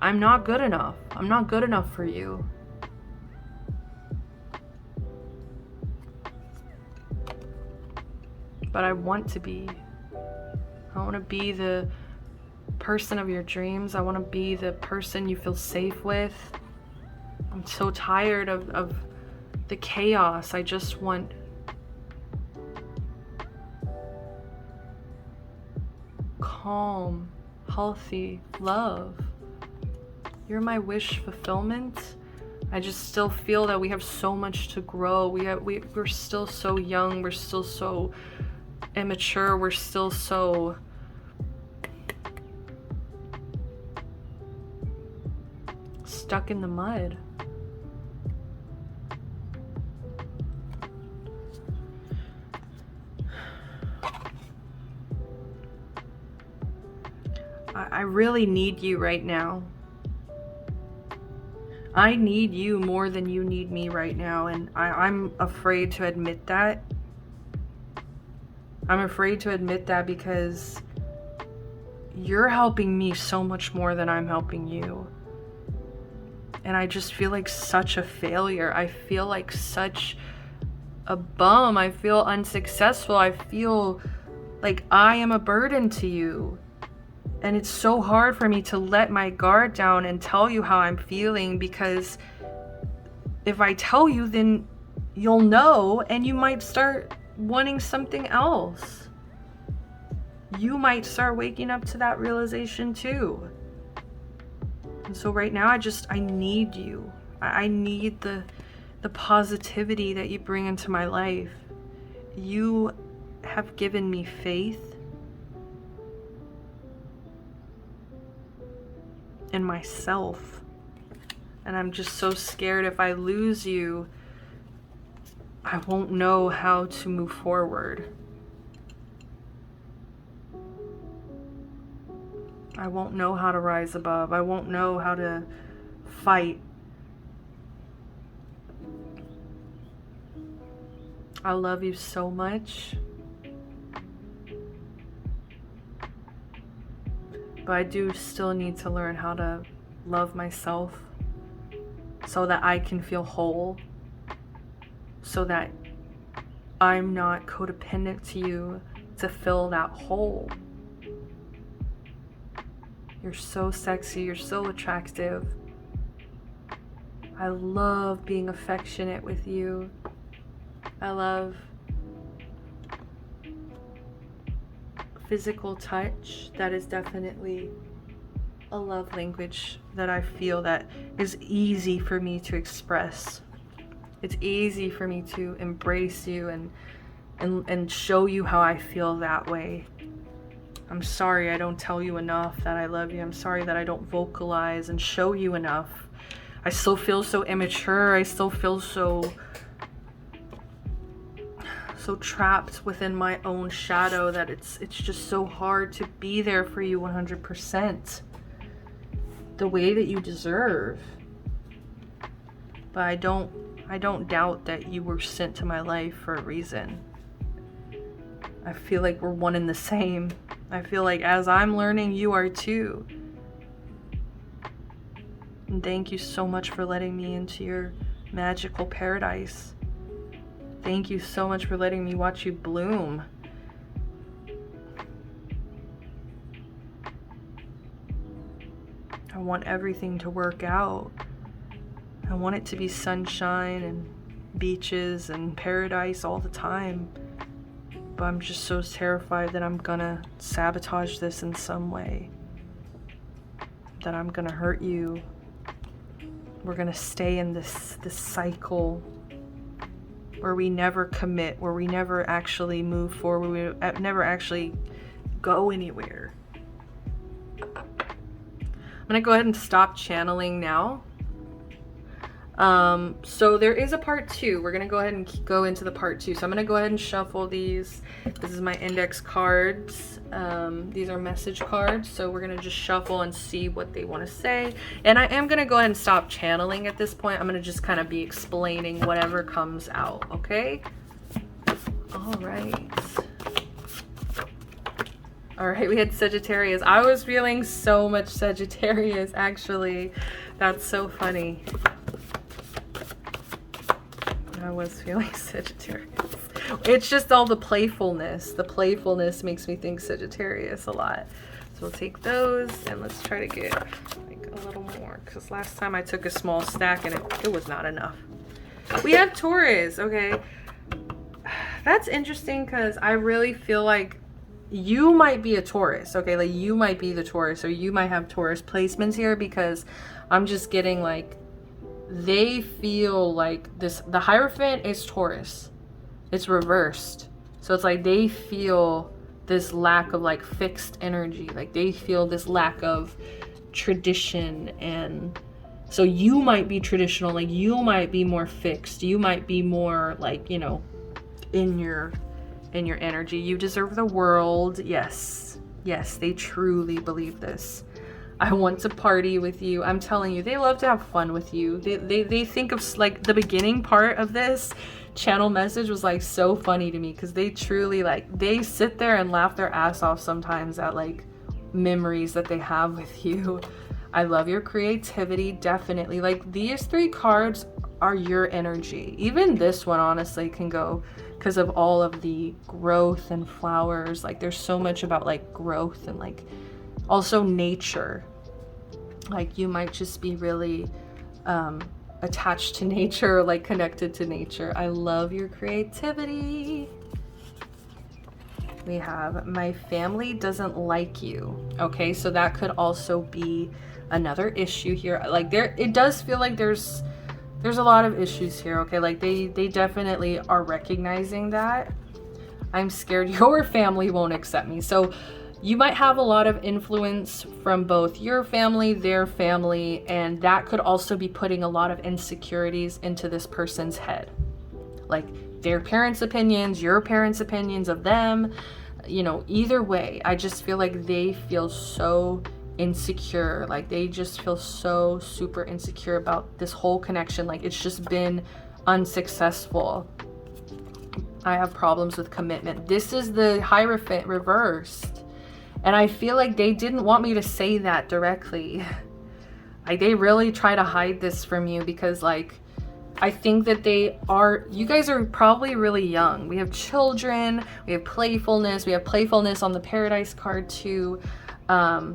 I'm not good enough. I'm not good enough for you. But I want to be. I want to be the person of your dreams. I want to be the person you feel safe with. I'm so tired of the chaos. I just want calm, healthy love. You're my wish fulfillment. I just still feel that we have so much to grow. We're still so young. We're still so immature. We're still so stuck in the mud. I really need you right now. I need you more than you need me right now, and I'm afraid to admit that. I'm afraid to admit that because you're helping me so much more than I'm helping you. And I just feel like such a failure. I feel like such a bum. I feel unsuccessful. I feel like I am a burden to you. And it's so hard for me to let my guard down and tell you how I'm feeling, because if I tell you, then you'll know and you might start wanting something else. You might start waking up to that realization too. And so right now I need you. I need the positivity that you bring into my life. You have given me faith in myself. And I'm just so scared if I lose you, I won't know how to move forward. I won't know how to rise above. I won't know how to fight. I love you so much. But I do still need to learn how to love myself so that I can feel whole, so that I'm not codependent to you to fill that hole. You're so sexy, you're so attractive. I love being affectionate with you. I love physical touch. That is definitely a love language that I feel that is easy for me to express. It's easy for me to embrace you and show you how I feel that way. I'm sorry I don't tell you enough that I love you. I'm sorry that I don't vocalize and show you enough. I still feel so immature. I still feel so trapped within my own shadow that it's just so hard to be there for you 100%. The way that you deserve. But I don't doubt that you were sent to my life for a reason. I feel like we're one and the same. I feel like as I'm learning, you are too. And thank you so much for letting me into your magical paradise. Thank you so much for letting me watch you bloom. I want everything to work out. I want it to be sunshine and beaches and paradise all the time. But I'm just so terrified that I'm gonna sabotage this in some way. That I'm gonna hurt you. We're gonna stay in this cycle where we never commit, where we never actually move forward, we never actually go anywhere. I'm gonna go ahead and stop channeling now. So there is a part 2. We're gonna go ahead and go into the part 2. So I'm gonna go ahead and shuffle these. This is my index cards. These are message cards. So we're gonna just shuffle and see what they want to say. And I am gonna go ahead and stop channeling at this point. I'm gonna just kind of be explaining whatever comes out, okay? All right. All right, we had Sagittarius. I was feeling so much Sagittarius, actually. That's so funny. I was feeling Sagittarius. It's just all the playfulness. The playfulness makes me think Sagittarius a lot. So we'll take those and let's try to get like a little more, because last time I took a small stack and it was not enough. We have Taurus. Okay. That's interesting because I really feel like you might be a Taurus. Okay, like you might be the Taurus, or you might have Taurus placements here, because I'm just getting like they feel like this. The Hierophant is Taurus. It's reversed. So it's like they feel this lack of like fixed energy. Like they feel this lack of tradition. And so you might be traditional. Like you might be more fixed. You might be more like, you know, in your energy. You deserve the world. Yes. Yes, they truly believe this. I want to party with you. I'm telling you, they love to have fun with you. They think of like the beginning part of this. channel message was like so funny to me, because they truly like, they sit there and laugh their ass off sometimes at like memories that they have with you. I love your creativity, definitely. Like these 3 cards are your energy. Even this one honestly can go, because of all of the growth and flowers. Like there's so much about like growth and like also nature. Like you might just be really attached to nature, like connected to nature. I love your creativity. We have my family doesn't like you. Okay, so that could also be another issue here. Like there, it does feel like there's a lot of issues here. Okay, like they definitely are recognizing that. I'm scared your family won't accept me. So you might have a lot of influence from both your family, their family, and that could also be putting a lot of insecurities into this person's head. Like their parents' opinions, your parents' opinions of them, you know, either way, I just feel like they feel so insecure. Like they just feel so super insecure about this whole connection. Like it's just been unsuccessful. I have problems with commitment. This is the Hierophant reversed. And I feel like they didn't want me to say that directly. Like they really try to hide this from you, because like I think that you guys are probably really young. We have children, we have playfulness on the Paradise card too. I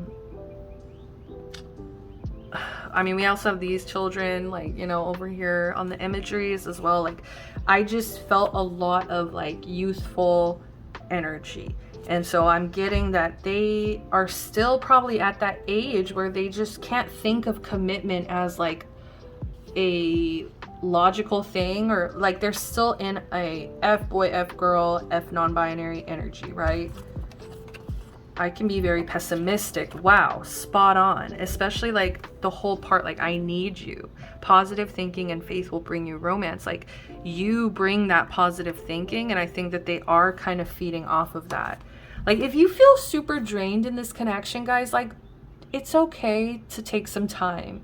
mean, we also have these children, like, you know, over here on the imageries as well. Like I just felt a lot of like youthful energy. And so I'm getting that they are still probably at that age where they just can't think of commitment as like a logical thing, or like they're still in a F boy, F girl, F non-binary energy, right? I can be very pessimistic. Wow, spot on. Especially like the whole part, like I need you. Positive thinking and faith will bring you romance. Like you bring that positive thinking, and I think that they are kind of feeding off of that. Like if you feel super drained in this connection, guys, like it's okay to take some time,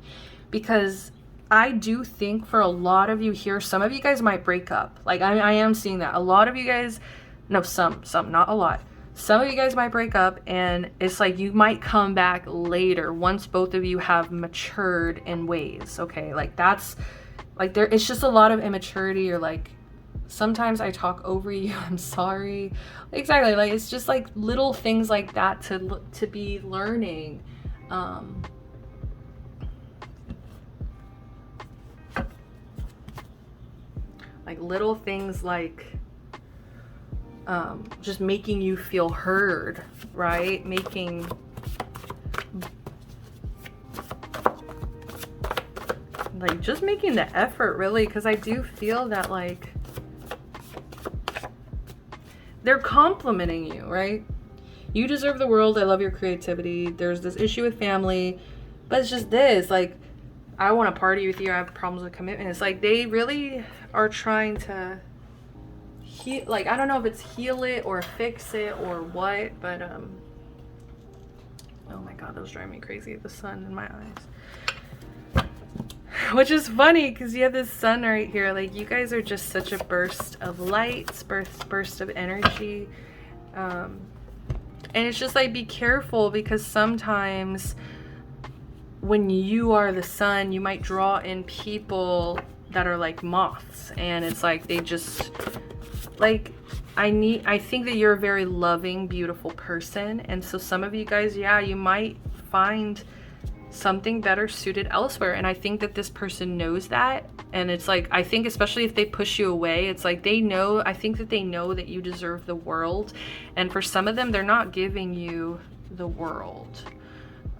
because I do think for a lot of you here, some of you guys might break up. Like I am seeing that. A lot of you guys, no, some, not a lot. Some of you guys might break up, and it's like you might come back later once both of you have matured in ways. Okay, like that's like it's just a lot of immaturity, or like sometimes I talk over you, I'm sorry. Exactly, like it's just like little things like that to be learning. Like little things like just making you feel heard, right? Just making the effort, really, because I do feel that like they're complimenting you, right? You deserve the world. I love your creativity. There's this issue with family, but it's just this, like, I want to party with you. I have problems with commitment. It's like they really are trying to heal, like, I don't know if it's heal it or fix it or what, but oh my god, that was driving me crazy, the sun in my eyes. Which is funny because you have this sun right here. Like you guys are just such a burst of light, burst of energy, and it's just like, be careful, because sometimes when you are the sun, you might draw in people that are like moths, and it's like they just like, I think that you're a very loving, beautiful person, and so some of you guys, yeah, you might find something better suited elsewhere, and I think that this person knows that. And it's like, I think especially if they push you away, it's like they know, I think that they know that you deserve the world, and for some of them, they're not giving you the world.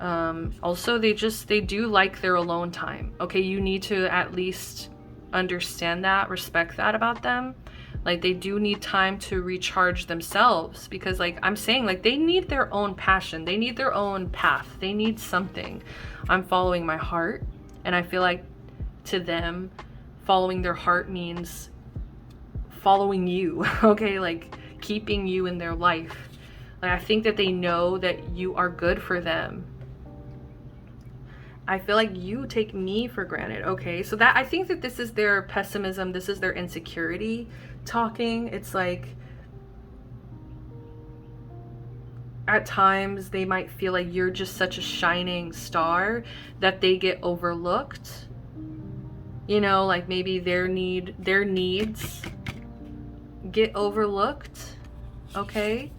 Also, they do like their alone time. Okay, you need to at least understand that, respect that about them. Like they do need time to recharge themselves, because like I'm saying, like they need their own passion, they need their own path, they need something. I'm following my heart, and I feel like to them, following their heart means following you, okay, like keeping you in their life. Like I think that they know that you are good for them. I feel like you take me for granted. Okay, so that, I think that this is their pessimism, this is their insecurity talking. It's like at times they might feel like you're just such a shining star that they get overlooked. You know, like maybe their needs get overlooked. Okay,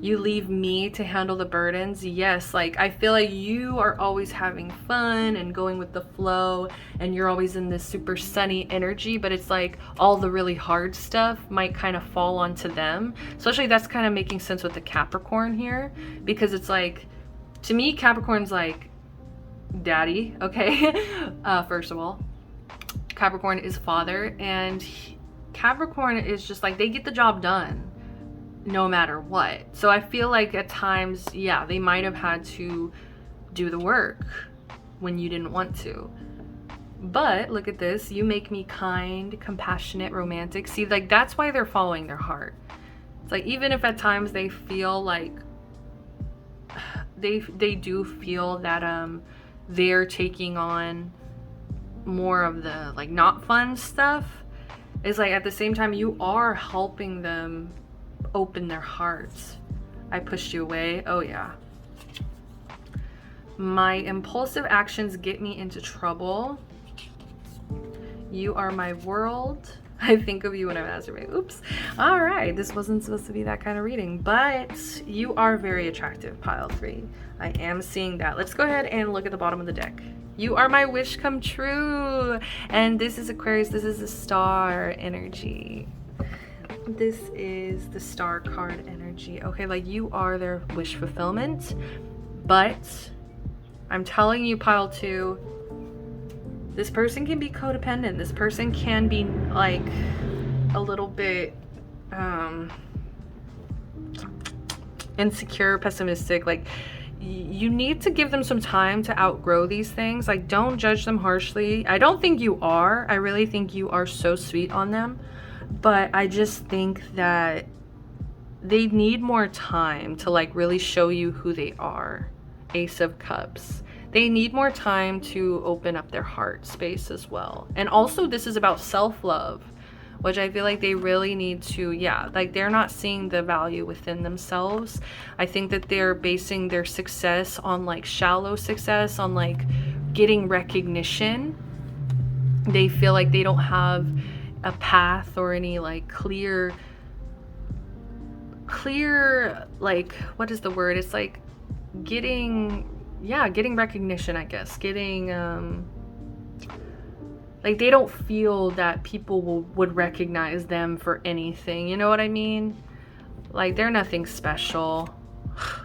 you leave me to handle the burdens. Yes, like I feel like you are always having fun and going with the flow, and you're always in this super sunny energy, but it's like all the really hard stuff might kind of fall onto them. Especially that's kind of making sense with the Capricorn here, because it's like, to me, Capricorn's like daddy. Okay. First of all, Capricorn is father, and Capricorn is just like, they get the job done no matter what. So I feel like at times, yeah, they might have had to do the work when you didn't want to. But look at this, you make me kind, compassionate, romantic. See, like that's why they're following their heart. It's like, even if at times they feel like they do feel that they're taking on more of the like not fun stuff, is like at the same time you are helping them open their hearts. I pushed you away. Oh yeah. My impulsive actions get me into trouble. You are my world. I think of you when I'm masturbating. Oops. All right, this wasn't supposed to be that kind of reading, but you are very attractive, pile 3. I am seeing that. Let's go ahead and look at the bottom of the deck. You are my wish come true. And this is Aquarius. This is the star energy. This is the star card energy. Okay, like you are their wish fulfillment. But I'm telling you, pile 2, this person can be codependent. This person can be like a little bit insecure, pessimistic. Like you need to give them some time to outgrow these things. Like, don't judge them harshly. I don't think you are. I really think you are so sweet on them. But I just think that they need more time to like really show you who they are. Ace of Cups. They need more time to open up their heart space as well. And also this is about self-love, which I feel like they really need to, yeah, like they're not seeing the value within themselves. I think that they're basing their success on like shallow success, on like getting recognition. They feel like they don't have a path or any like clear, like, what is the word? It's like getting recognition, I guess. Getting, like they don't feel that people would recognize them for anything. You know what I mean? Like they're nothing special.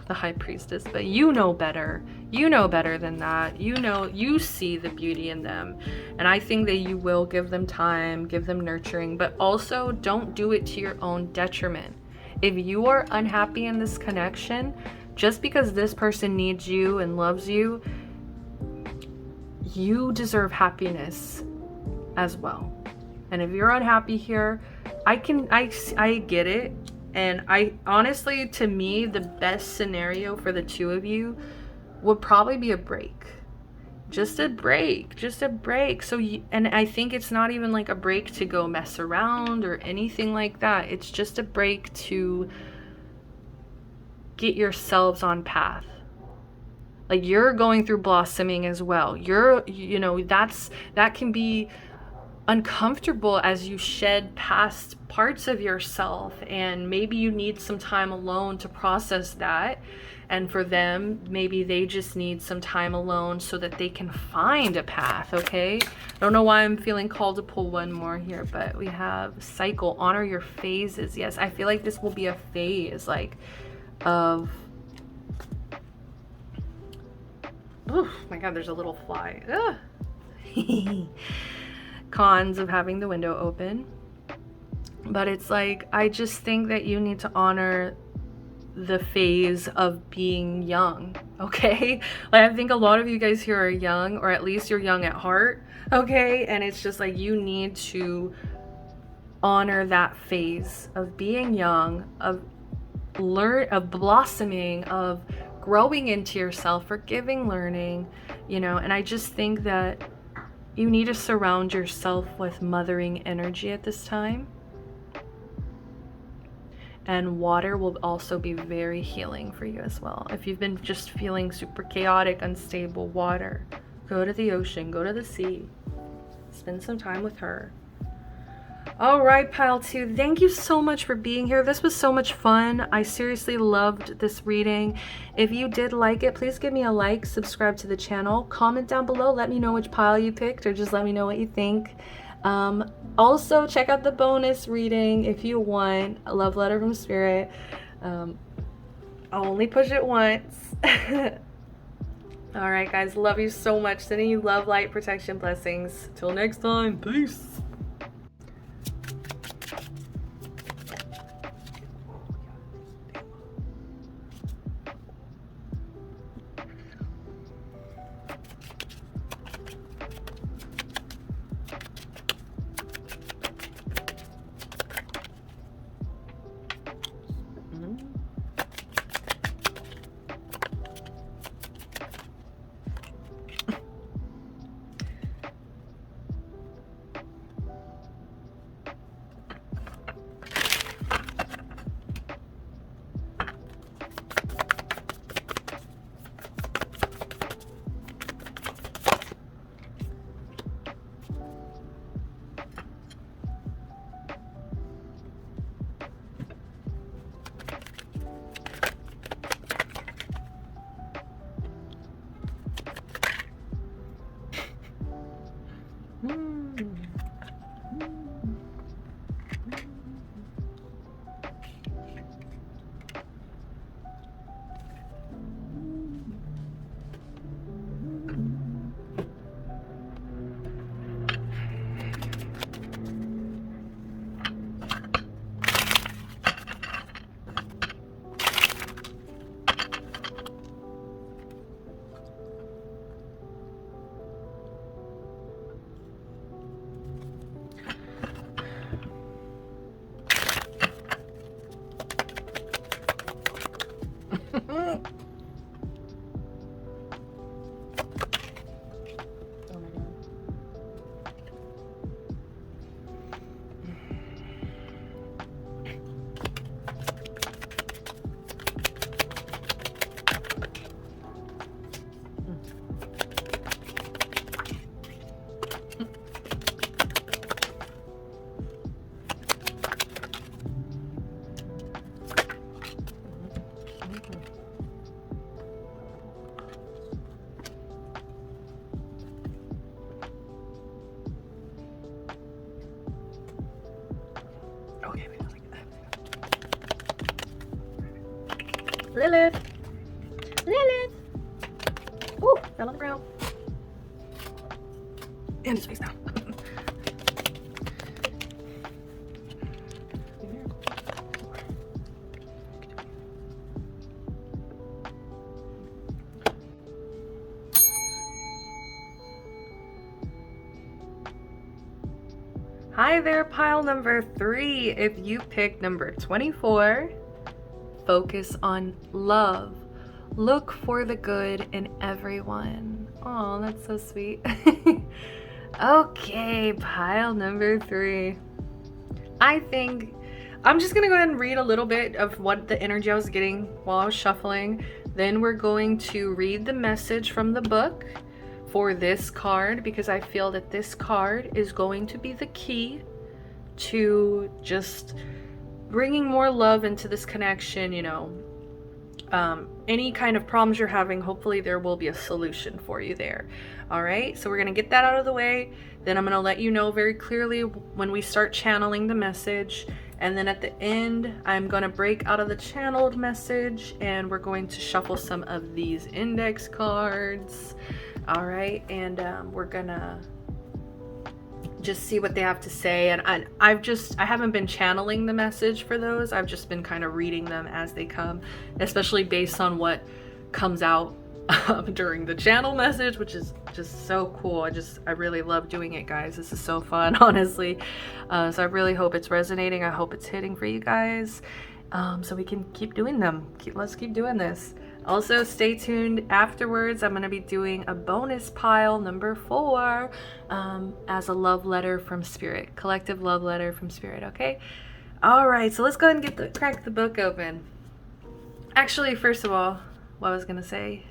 The High Priestess, but you know better. You know better than that. You know, you see the beauty in them. And I think that you will give them time, give them nurturing, but also don't do it to your own detriment. If you are unhappy in this connection, just because this person needs you and loves you, you deserve happiness as well. And if you're unhappy here, I get it. And I honestly, to me, the best scenario for the two of you would probably be a break. Just a break. So and I think it's not even like a break to go mess around or anything like that. It's just a break to get yourselves on path. Like you're going through blossoming as well. You know, that can be uncomfortable as you shed past parts of yourself, and maybe you need some time alone to process that. And for them, maybe they just need some time alone so that they can find a path. Okay, I don't know why I'm feeling called to pull one more here, but we have cycle. Honor your phases. Yes, I feel like this will be a phase like of, oh my god, there's a little fly. Cons of having the window open, but it's like, I just think that you need to honor the phase of being young. Okay, like I think a lot of you guys here are young, or at least you're young at heart. Okay, and it's just like you need to honor that phase of being young, of blossoming, of growing into yourself, forgiving, learning, you know. And I just think that you need to surround yourself with mothering energy at this time. And water will also be very healing for you as well. If you've been just feeling super chaotic, unstable, water, go to the ocean, go to the sea, spend some time with her. All right, pile 2, thank you so much for being here. This was so much fun. I seriously loved this reading. If you did like it, please give me a like, subscribe to the channel, comment down below, let me know which pile you picked, or just let me know what you think. Also check out the bonus reading if you want a love letter from Spirit. I'll only push it once. All right, guys, love you so much. Sending you love, light, protection, blessings. Till next time, peace. Lilith! Lilith! Ooh, fell on the ground. And his face now. Hi there, pile number 3. If you picked number 24, focus on love. Look for the good in everyone. Oh, that's so sweet. Okay, pile number 3. I think I'm just gonna go ahead and read a little bit of what the energy I was getting while I was shuffling. Then we're going to read the message from the book for this card, because I feel that this card is going to be the key to just bringing more love into this connection. You know, any kind of problems you're having, hopefully there will be a solution for you there. All right, so we're gonna get that out of the way. Then I'm gonna let you know very clearly when we start channeling the message, and then at the end I'm gonna break out of the channeled message and we're going to shuffle some of these index cards. All right, and we're gonna just see what they have to say. And I haven't been channeling the message for those. I've just been kind of reading them as they come, especially based on what comes out during the channel message, which is just so cool. I really love doing it, guys. This is so fun, honestly. So I really hope it's resonating. I hope it's hitting for you guys, so we can keep doing them. Let's keep doing this. Also, stay tuned afterwards. I'm going to be doing a bonus pile, number 4, as a love letter from Spirit. Collective love letter from Spirit, okay? All right, so let's go ahead and crack the book open. Actually, first of all, what I was going to say,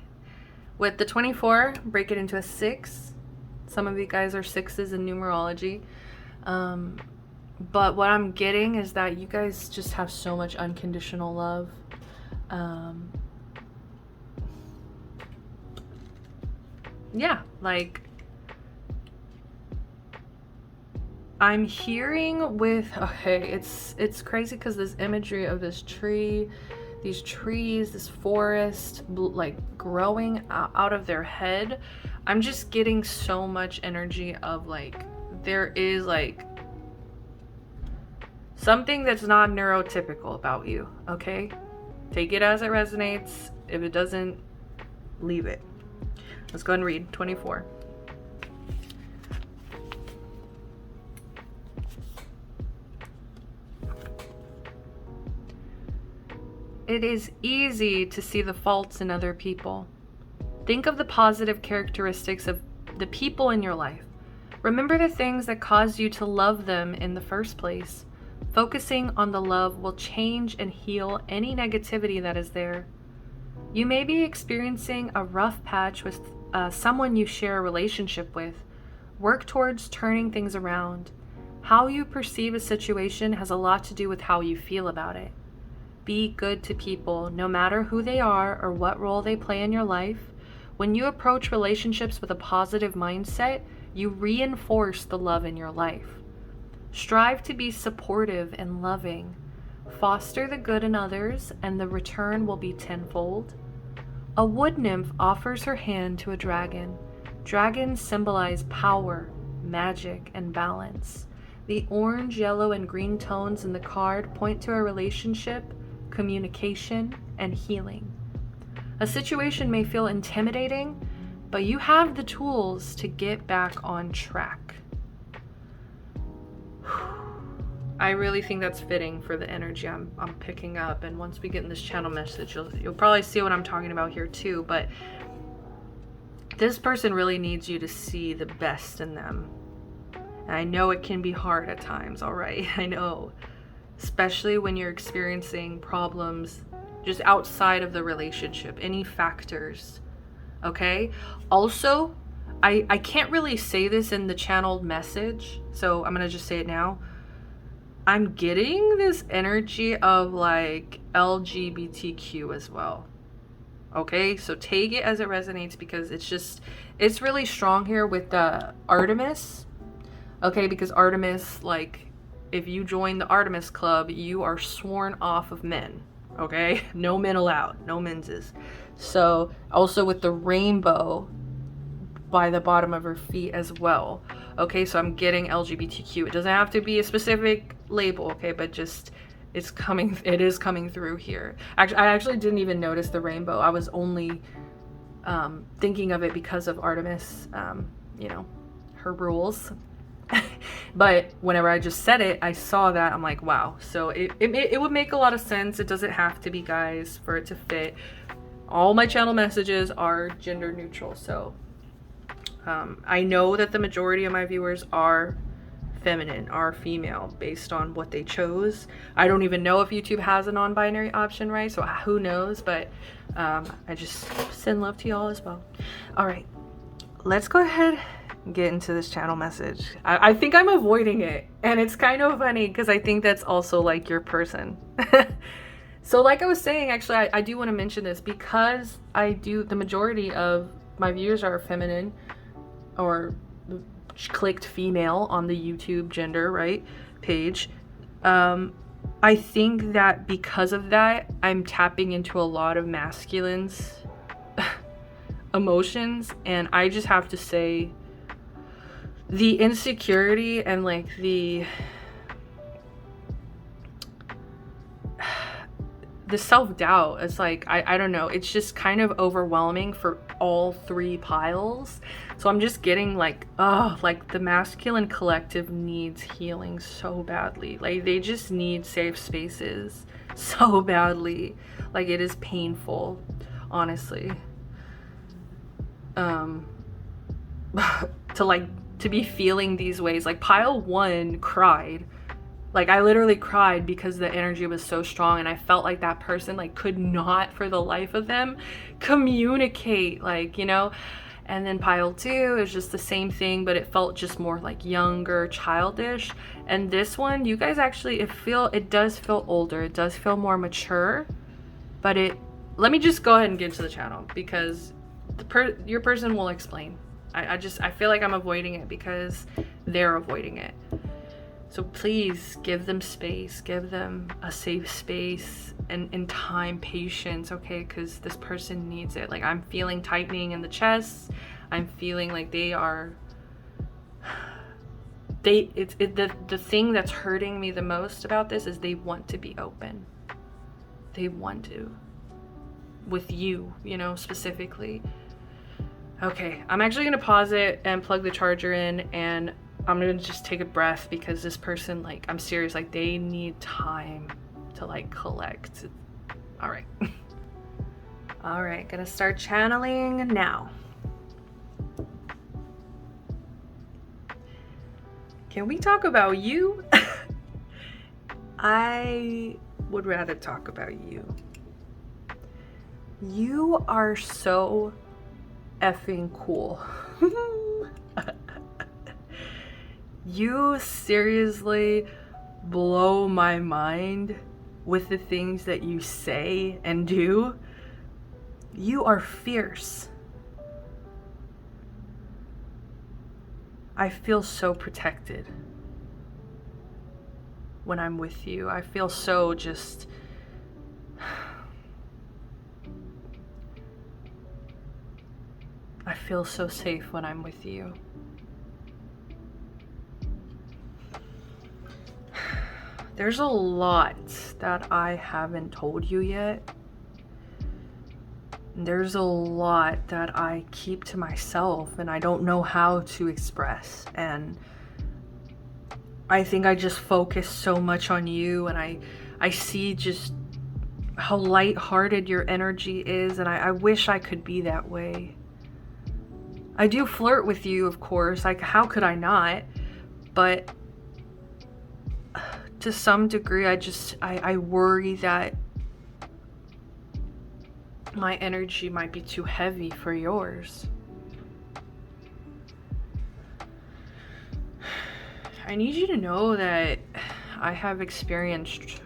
with the 24, break it into a 6. Some of you guys are 6s in numerology. But what I'm getting is that you guys just have so much unconditional love. Yeah, like, I'm hearing with, okay, it's crazy because this imagery of this tree, these trees, this forest, like growing out of their head, I'm just getting so much energy of like, there is like something that's not neurotypical about you, okay? Take it as it resonates. If it doesn't, leave it. Let's go ahead and read 24. It is easy to see the faults in other people. Think of the positive characteristics of the people in your life. Remember the things that caused you to love them in the first place. Focusing on the love will change and heal any negativity that is there. You may be experiencing a rough patch with someone you share a relationship with. Work towards turning things around. How you perceive a situation has a lot to do with how you feel about it. Be good to people, no matter who they are or what role they play in your life. When you approach relationships with a positive mindset, you reinforce the love in your life. Strive to be supportive and loving. Foster the good in others, and the return will be tenfold. A wood nymph offers her hand to a dragon. Dragons symbolize power, magic, and balance. The orange, yellow, and green tones in the card point to a relationship, communication, and healing. A situation may feel intimidating, but you have the tools to get back on track. I really think that's fitting for the energy I'm picking up, and once we get in this channel message, you'll probably see what I'm talking about here too, but this person really needs you to see the best in them. And I know it can be hard at times, all right? I know, especially when you're experiencing problems just outside of the relationship, any factors, okay? Also, I can't really say this in the channeled message, so I'm gonna just say it now. I'm getting this energy of like LGBTQ as well. Okay, so take it as it resonates, because it's really strong here with the Artemis. Okay, because Artemis, like, if you join the Artemis Club, you are sworn off of men. Okay, no men allowed, no menses. So also with the rainbow by the bottom of her feet as well. Okay, so I'm getting LGBTQ. It doesn't have to be a specific label, okay, but just it is coming through here. Actually, I actually didn't even notice the rainbow. I was only thinking of it because of Artemis, you know, her rules. But whenever I just said it, I saw that. I'm like, wow. So it would make a lot of sense. It doesn't have to be guys for it to fit. All my channel messages are gender neutral, so I know that the majority of my viewers are feminine, are female, based on what they chose. I don't even know if YouTube has a non-binary option, right? So who knows? But I just send love to y'all as well. All right, let's go ahead and get into this channel message. I think I'm avoiding it, and it's kind of funny because I think that's also like your person. So like I was saying, actually, I do want to mention this because the majority of my viewers are feminine, or clicked female on the YouTube gender, right, page. I think that because of that, I'm tapping into a lot of masculine's emotions, and I just have to say the insecurity and like the self-doubt is like, I don't know, it's just kind of overwhelming for all 3 piles. So I'm just getting like, oh, like the masculine collective needs healing so badly. Like they just need safe spaces so badly. Like it is painful. honestly. To be feeling these ways. Like pile 1 cried. Like I literally cried because the energy was so strong, and I felt like that person like could not for the life of them communicate, like, you know. And then pile 2 is just the same thing, but it felt just more like younger, childish. And this one, you guys actually, it does feel older, it does feel more mature. But let me just go ahead and get into the channel, because your person will explain. I feel like I'm avoiding it because they're avoiding it. So please give them space, give them a safe space and time, patience, okay? Because this person needs it. Like I'm feeling tightening in the chest. I'm feeling like the thing that's hurting me the most about this is they want to be open. They want to. With you, you know, specifically. Okay, I'm actually gonna pause it and plug the charger in, and I'm gonna just take a breath, because this person, like, I'm serious, like they need time to like collect. All right. All right, gonna start channeling now. Can we talk about you? I would rather talk about you. You are so effing cool. You seriously blow my mind with the things that you say and do. You are fierce. I feel so protected when I'm with you. I feel so just... I feel so safe when I'm with you. There's a lot that I haven't told you yet. There's a lot that I keep to myself and I don't know how to express. And I think I just focus so much on you, and I see just how lighthearted your energy is, and I wish I could be that way. I do flirt with you, of course, like how could I not? But to some degree, I worry that my energy might be too heavy for yours. I need you to know that I have experienced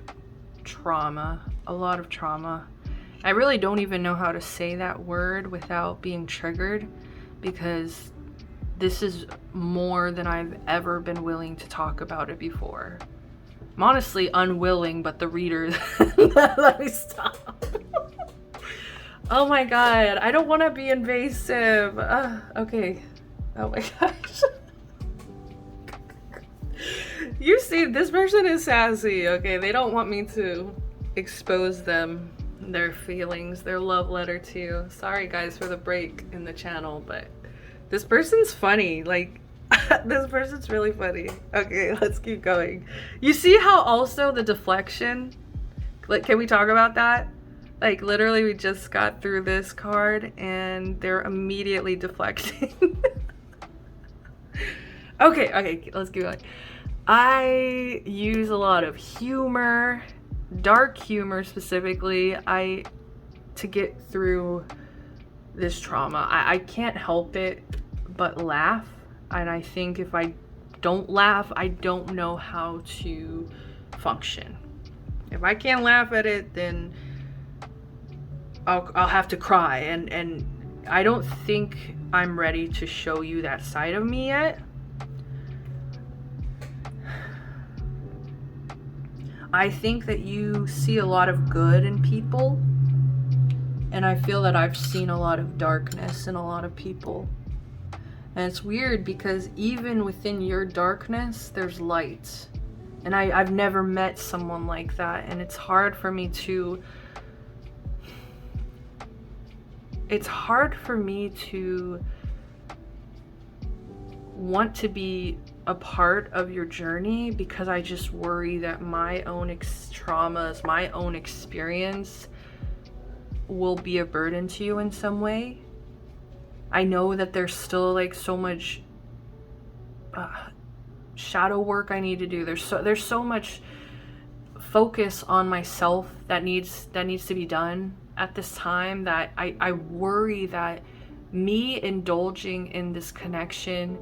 trauma, a lot of trauma. I really don't even know how to say that word without being triggered, because this is more than I've ever been willing to talk about it before. I'm honestly unwilling, but the readers... Let me stop. Oh my god, I don't want to be invasive. Okay. Oh my gosh. You see, this person is sassy, okay? They don't want me to expose them, their feelings, their love letter to you. Sorry guys for the break in the channel, but this person's funny. Like, this person's really funny. Okay, let's keep going. You see how also the deflection, like, can we talk about that? Like, literally we just got through this card and they're immediately deflecting. Okay, let's keep going. I use a lot of humor, dark humor specifically, to get through this trauma. I can't help it but laugh, and I think if I don't laugh, I don't know how to function. If I can't laugh at it, then I'll have to cry, and I don't think I'm ready to show you that side of me yet. I think that you see a lot of good in people, and I feel that I've seen a lot of darkness in a lot of people. And it's weird because even within your darkness, there's light. And I've never met someone like that, and it's hard for me to want to be a part of your journey, because I just worry that my own traumas, my own experience will be a burden to you in some way. I know that there's still like so much shadow work I need to do. There's so much focus on myself that needs to be done at this time, that I worry that me indulging in this connection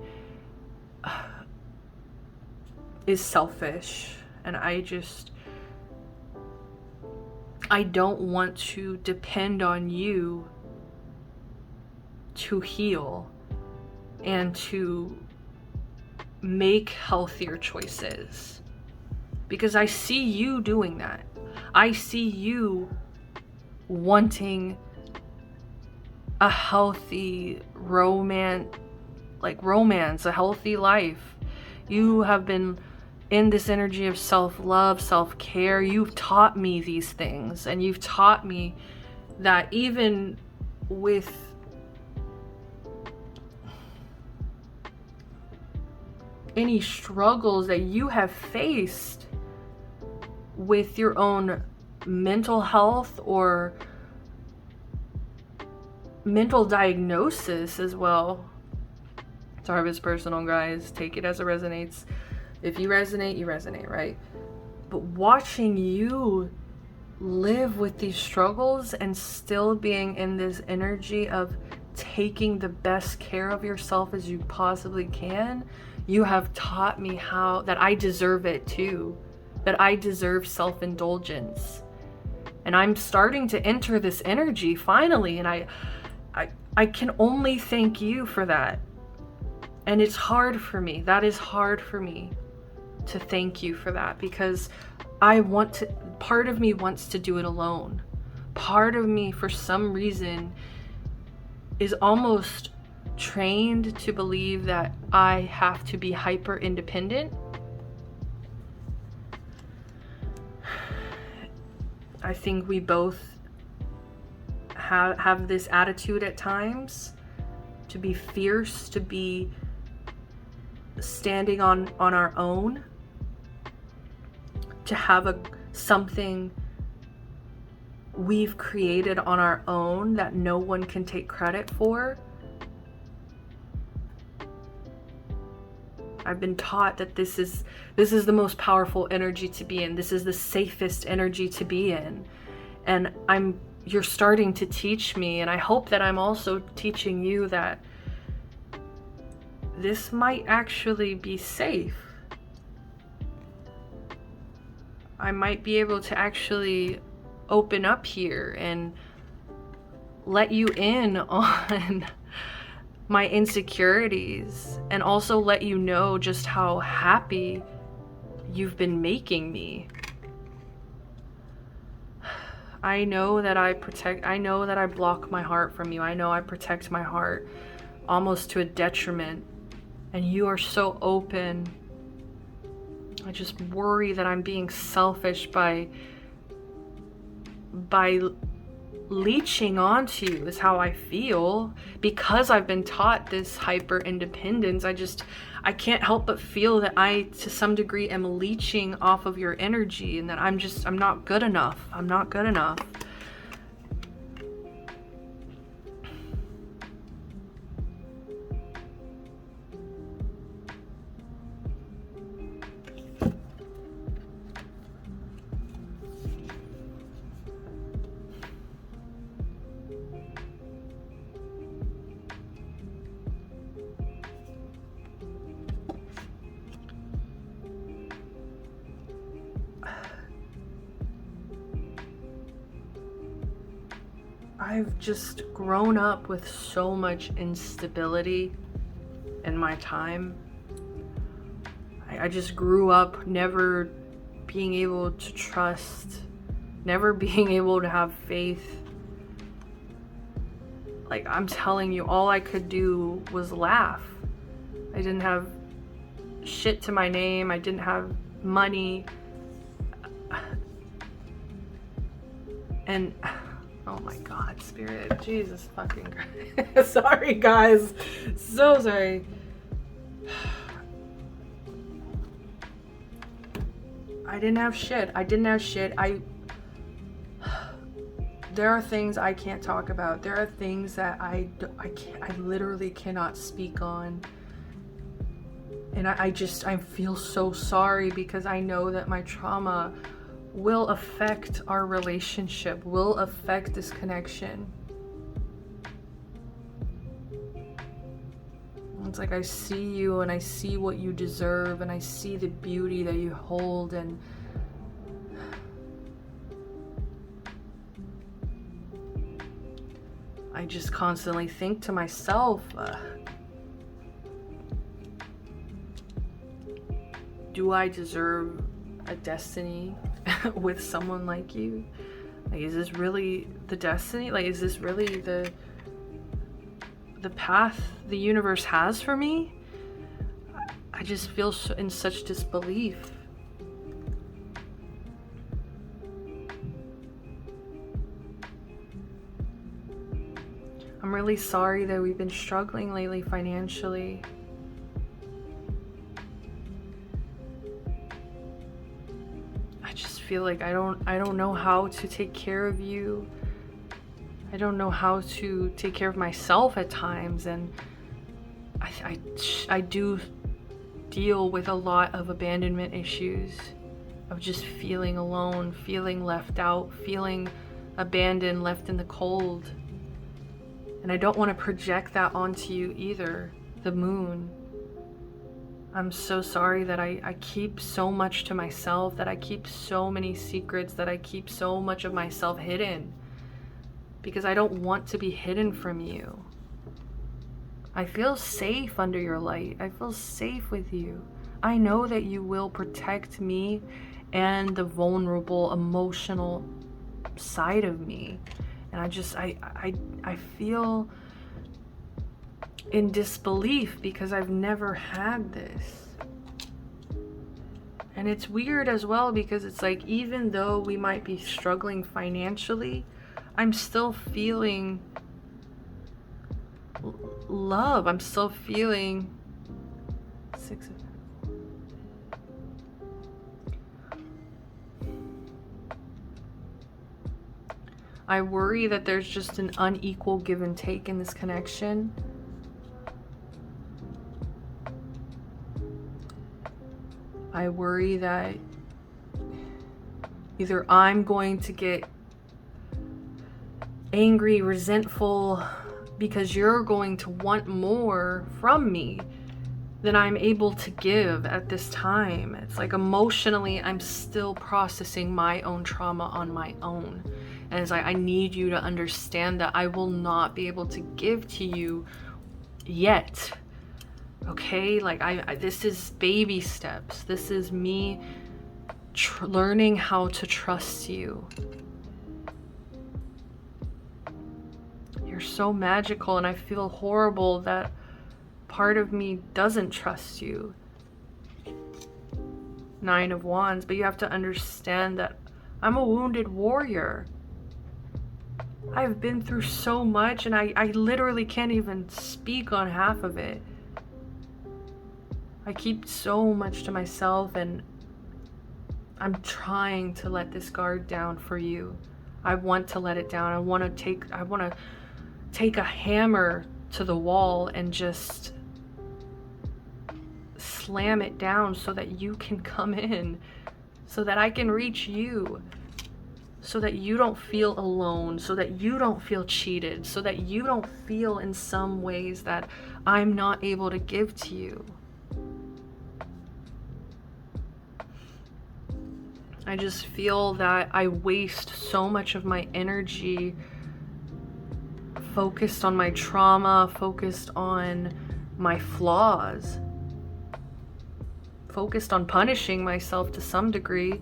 is selfish, and I don't want to depend on you to heal and to make healthier choices, because I see you doing that. I see you wanting a healthy romance, a healthy life. You have been in this energy of self-love, self-care. You've taught me these things, and you've taught me that even with any struggles that you have faced with your own mental health or mental diagnosis as well. Sorry if it's personal, guys. Take it as it resonates. If you resonate, you resonate, right? But watching you live with these struggles and still being in this energy of taking the best care of yourself as you possibly can, you have taught me that I deserve it too, that I deserve self-indulgence. And I'm starting to enter this energy finally, and I can only thank you for that. And it's hard for me. That is hard for me to thank you for that, because part of me wants to do it alone. Part of me, for some reason, is almost trained to believe that I have to be hyper independent. I think we both have this attitude at times, to be fierce, to be standing on our own, to have something we've created on our own that no one can take credit for. I've been taught that this is the most powerful energy to be in. This is the safest energy to be in. And you're starting to teach me, and I hope that I'm also teaching you that this might actually be safe. I might be able to actually open up here and let you in on my insecurities, and also let you know just how happy you've been making me. I know that I know that I block my heart from you. I know I protect my heart almost to a detriment, and you are so open. I just worry that I'm being selfish by leeching onto you, is how I feel, because I've been taught this hyper independence. I can't help but feel that I, to some degree, am leeching off of your energy, and that I'm not good enough. I'm not good enough. I've just grown up with so much instability in my time. I just grew up never being able to trust, never being able to have faith. Like, I'm telling you, all I could do was laugh. I didn't have shit to my name. I didn't have money. And oh my God, Spirit, Jesus fucking Christ. Sorry, guys. So sorry. I didn't have shit. there are things I can't talk about. There are things that I literally cannot speak on. And I feel so sorry, because I know that my trauma will affect our relationship, will affect this connection. It's like I see you and I see what you deserve, and I see the beauty that you hold, and I just constantly think to myself, do I deserve a destiny with someone like you? Like, is this really the destiny? Like, is this really the path the universe has for me? I just feel in such disbelief. I'm really sorry that we've been struggling lately financially. I just feel like I don't know how to take care of you. I don't know how to take care of myself at times, and I do deal with a lot of abandonment issues, of just feeling alone, feeling left out, feeling abandoned, left in the cold. And I don't want to project that onto you either, the moon. I'm so sorry that I keep so much to myself, that I keep so many secrets, that I keep so much of myself hidden. Because I don't want to be hidden from you. I feel safe under your light. I feel safe with you. I know that you will protect me and the vulnerable, emotional side of me. And I feel in disbelief, because I've never had this. And it's weird as well, because it's like, even though we might be struggling financially, I'm still feeling love. I'm still feeling 6 of I worry that there's just an unequal give and take in this connection. I worry that either I'm going to get angry, resentful, because you're going to want more from me than I'm able to give at this time. It's like, emotionally, I'm still processing my own trauma on my own. And it's like, I need you to understand that I will not be able to give to you yet. Okay? Like, this is baby steps. This is me learning how to trust you. You're so magical, and I feel horrible that part of me doesn't trust you. 9 of Wands, but you have to understand that I'm a wounded warrior. I've been through so much, and I literally can't even speak on half of it. I keep so much to myself, and I'm trying to let this guard down for you. I want to let it down. I want to take a hammer to the wall and just slam it down so that you can come in, so that I can reach you, so that you don't feel alone, so that you don't feel cheated, so that you don't feel in some ways that I'm not able to give to you. I just feel that I waste so much of my energy focused on my trauma, focused on my flaws, focused on punishing myself to some degree.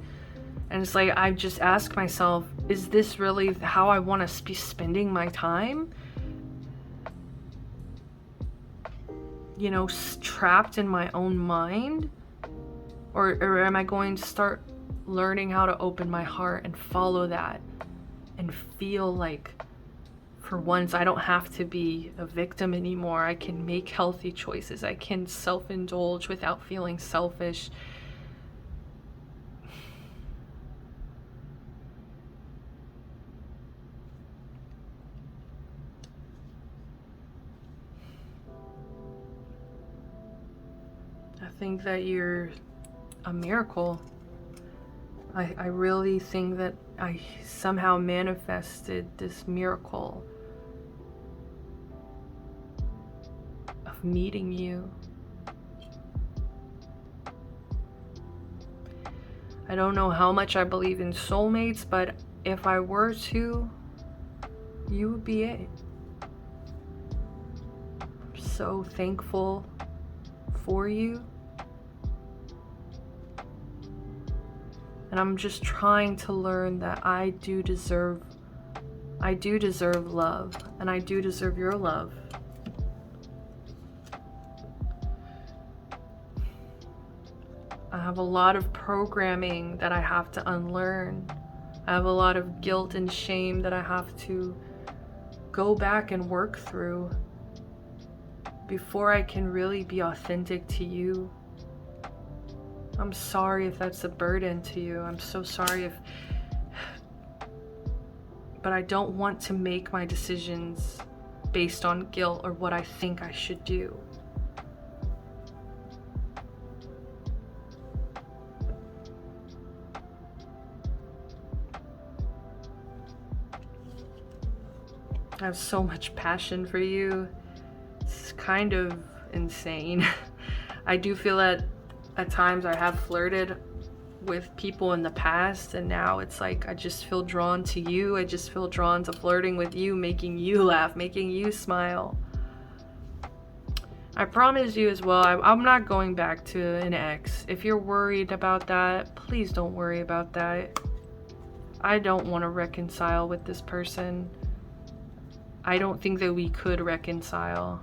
And it's like, I just ask myself, is this really how I want to be spending my time? You know, trapped in my own mind? Or am I going to start learning how to open my heart and follow that and feel like, for once, I don't have to be a victim anymore. I can make healthy choices. I can self-indulge without feeling selfish. think that you're a miracle. I really think that I somehow manifested this miracle of meeting you. I don't know how much I believe in soulmates, but if I were to, you would be it. I'm so thankful for you. And I'm just trying to learn that I do deserve love, and I do deserve your love. I have a lot of programming that I have to unlearn. I have a lot of guilt and shame that I have to go back and work through before I can really be authentic to you. I'm sorry if that's a burden to you. I'm so sorry but I don't want to make my decisions based on guilt or what I think I should do. I have so much passion for you. It's kind of insane. I do feel that at times I have flirted with people in the past, and now it's like I just feel drawn to you. I just feel drawn to flirting with you, making you laugh, making you smile. I promise you as well, I'm not going back to an ex. If you're worried about that, please don't worry about that. I don't want to reconcile with this person. I don't think that we could reconcile.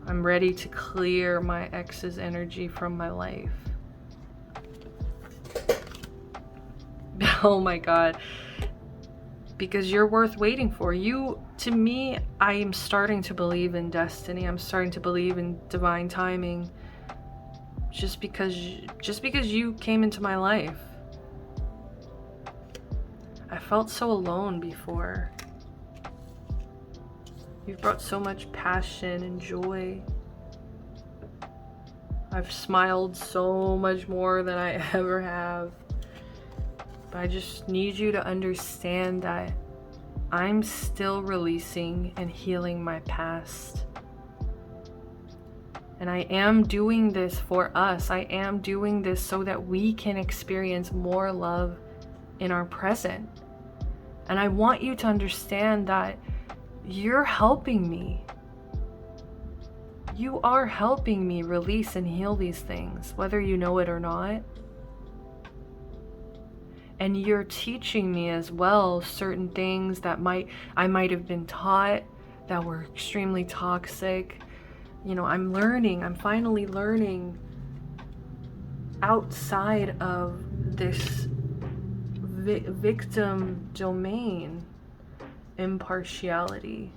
I'm ready to clear my ex's energy from my life. Oh my God. Because you're worth waiting for. To me, I am starting to believe in destiny. I'm starting to believe in divine timing. Just because you came into my life. I felt so alone before. You've brought so much passion and joy. I've smiled so much more than I ever have. But I just need you to understand that I'm still releasing and healing my past. And I am doing this for us. I am doing this so that we can experience more love in our present. And I want you to understand that you're helping me. You are helping me release and heal these things, whether you know it or not. And you're teaching me as well certain things that I might have been taught that were extremely toxic. You know, I'm finally learning outside of this victim domain impartiality.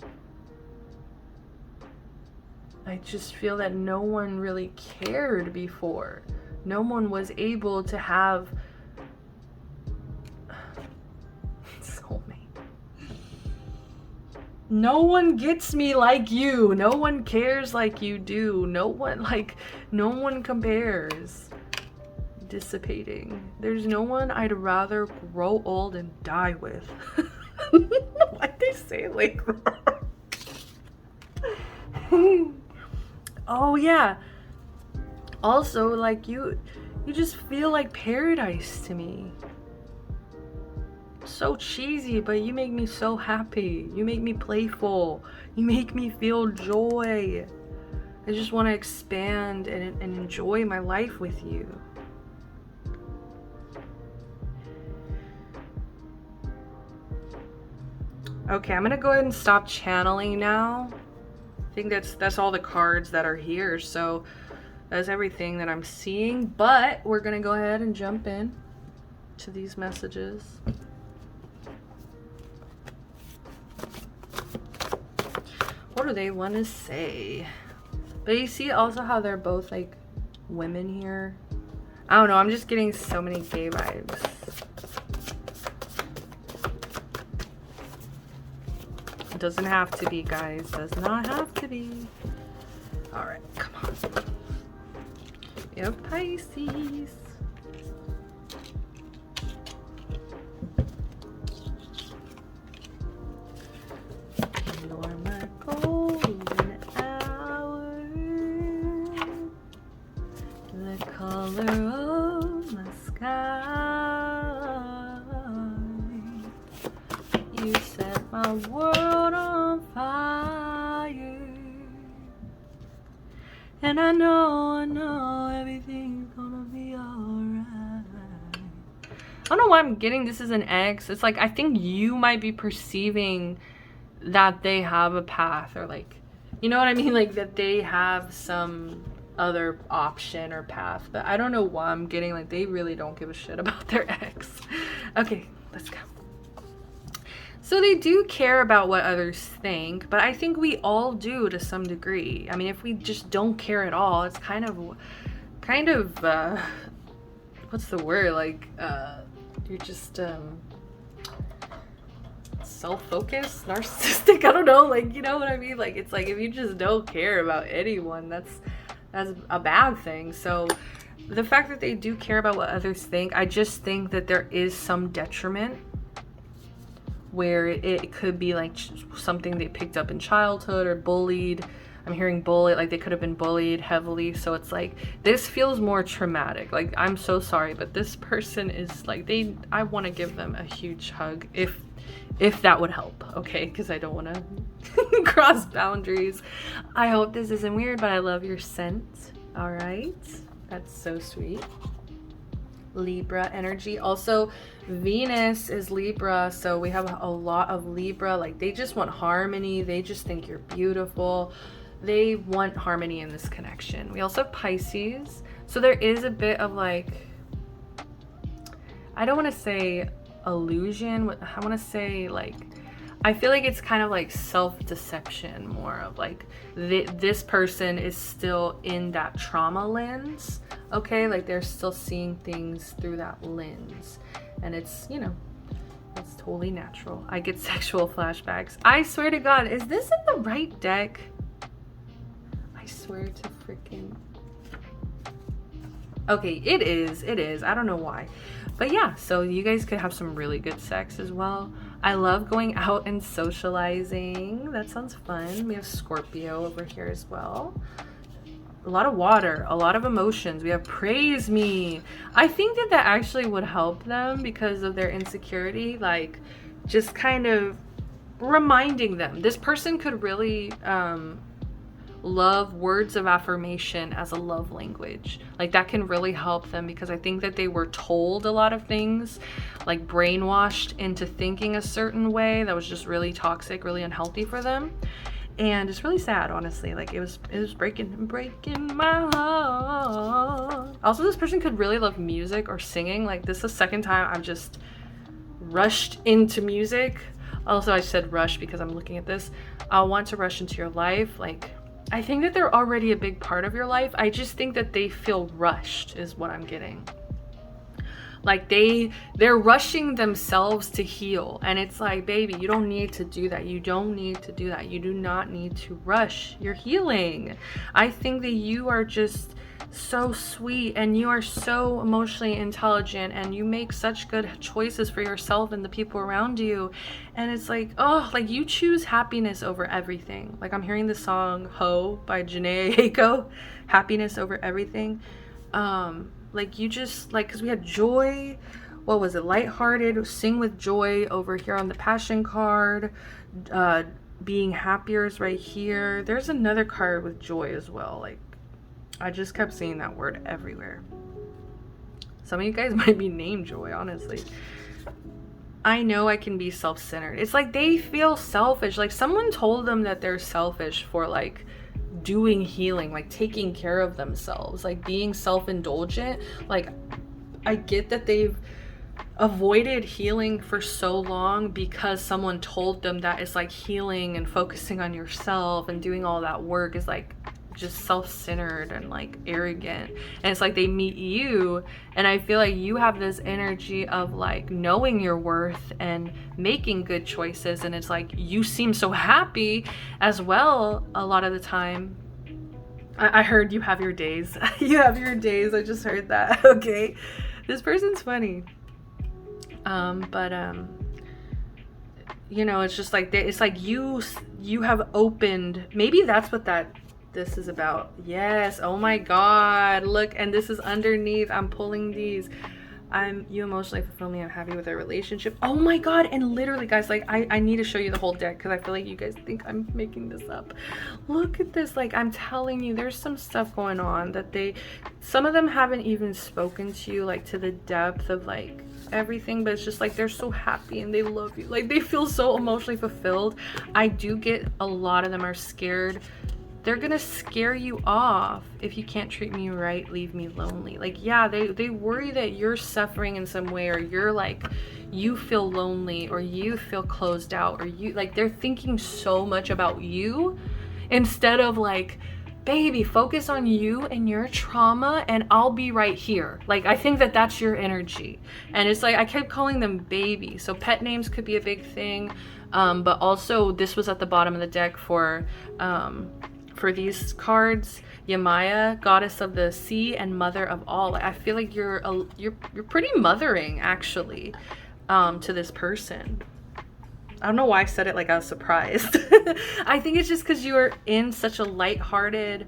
I just feel that no one really cared before. No one was able to have soulmate. No one gets me like you. No one cares like you do. No one compares. Dissipating. There's no one I'd rather grow old and die with. Why'd they say it like that? Oh yeah. Also, like you just feel like paradise to me. So cheesy, but you make me so happy. You make me playful. You make me feel joy. I just want to expand and enjoy my life with you. Okay, I'm gonna go ahead and stop channeling now. I think that's all the cards that are here, so that's everything that I'm seeing. But we're gonna go ahead and jump in to these messages. What do they want to say? But you see also how they're both like women here. I don't know, I'm just getting so many gay vibes. It doesn't have to be, guys. Does not have to be. All right, come on. We have Pisces. You're my golden hour, the color of my sky. You set my world on fire, and I know everything's gonna be alright. I don't know why I'm getting this as an ex. It's like, I think you might be perceiving that they have a path, or like, you know what I mean? Like that they have some other option or path. But I don't know why I'm getting like they really don't give a shit about their ex. Okay, let's go. So they do care about what others think, but I think we all do to some degree. I mean, if we just don't care at all, it's kind of what's the word? Like, you're just, self-focused, narcissistic, I don't know, like, you know what I mean? Like, it's like, if you just don't care about anyone, that's a bad thing. So the fact that they do care about what others think, I just think that there is some detriment where it could be like something they picked up in childhood or bullied. I'm hearing bullied, like they could have been bullied heavily. So it's like, this feels more traumatic. Like, I'm so sorry, but this person is like, I want to give them a huge hug if that would help, okay? Because I don't want to cross boundaries. I hope this isn't weird, but I love your scent. All right, that's so sweet. Libra energy. Also, Venus is Libra, so we have a lot of Libra. Like, they just want harmony. They just think you're beautiful. They want harmony in this connection. We also have Pisces, so there is a bit of like, I don't want to say illusion, I want to say like, I feel like it's kind of like self-deception, more of like this person is still in that trauma lens, okay? Like they're still seeing things through that lens, and it's, you know, it's totally natural. I get sexual flashbacks. I swear to God, is this in the right deck? I swear to freaking, okay, it is, I don't know why. But yeah, so you guys could have some really good sex as well. I love going out and socializing. That sounds fun. We have Scorpio over here as well. A lot of water, a lot of emotions. We have praise me. I think that actually would help them because of their insecurity. Like, just kind of reminding them. This person could really love words of affirmation as a love language. Like, that can really help them, because I think that they were told a lot of things, like brainwashed into thinking a certain way that was just really toxic, really unhealthy for them. And it's really sad, honestly. Like, it was breaking my heart. Also, this person could really love music or singing. Like, this is the second time I've just rushed into music. Also, I said rush because I'm looking at this. I want to rush into your life. Like, I think that they're already a big part of your life. I just think that they feel rushed is what I'm getting. Like, they're rushing themselves to heal. And it's like, baby, you don't need to do that. You don't need to do that. You do not need to rush your healing. I think that you are just so sweet, and you are so emotionally intelligent, and you make such good choices for yourself and the people around you. And it's like, oh, like, you choose happiness over everything. Like, I'm hearing the song Ho by Janae Aiko, happiness over everything. Like, you just, like, because we had joy, what was it, lighthearted, sing with joy over here on the passion card. Being happier is right here. There's another card with joy as well. Like, I just kept seeing that word everywhere. Some of you guys might be named Joy, honestly. I know I can be self-centered. It's like they feel selfish. Like, someone told them that they're selfish for, like, doing healing, like taking care of themselves, like being self-indulgent. Like, I get that they've avoided healing for so long because someone told them that it's like healing and focusing on yourself and doing all that work is like just self-centered and like arrogant. And it's like they meet you, and I feel like you have this energy of like knowing your worth and making good choices, and it's like you seem so happy as well a lot of the time. I heard you have your days. You have your days. I just heard that. Okay. This person's funny. But you know, it's just like it's like you have opened. Maybe that's what this is about. Yes. Oh my God. Look, and this is underneath. I'm pulling these. You emotionally fulfill me. I'm happy with our relationship. Oh my God. And literally, guys, like I need to show you the whole deck because I feel like you guys think I'm making this up. Look at this. Like, I'm telling you, there's some stuff going on that some of them haven't even spoken to you, like to the depth of like everything, but it's just like they're so happy and they love you. Like, they feel so emotionally fulfilled. I do get a lot of them are scared. They're gonna scare you off if you can't treat me right, leave me lonely. Like, yeah, they worry that you're suffering in some way, or you're like, you feel lonely, or you feel closed out, or you like, they're thinking so much about you instead of like, baby, focus on you and your trauma and I'll be right here. Like, I think that that's your energy. And it's like, I kept calling them baby. So pet names could be a big thing. But also this was at the bottom of the deck for these cards. Yamaya, goddess of the sea and mother of all. I feel like you're pretty mothering actually to this person. I don't know why I said it like I was surprised. I think it's just because you are in such a lighthearted,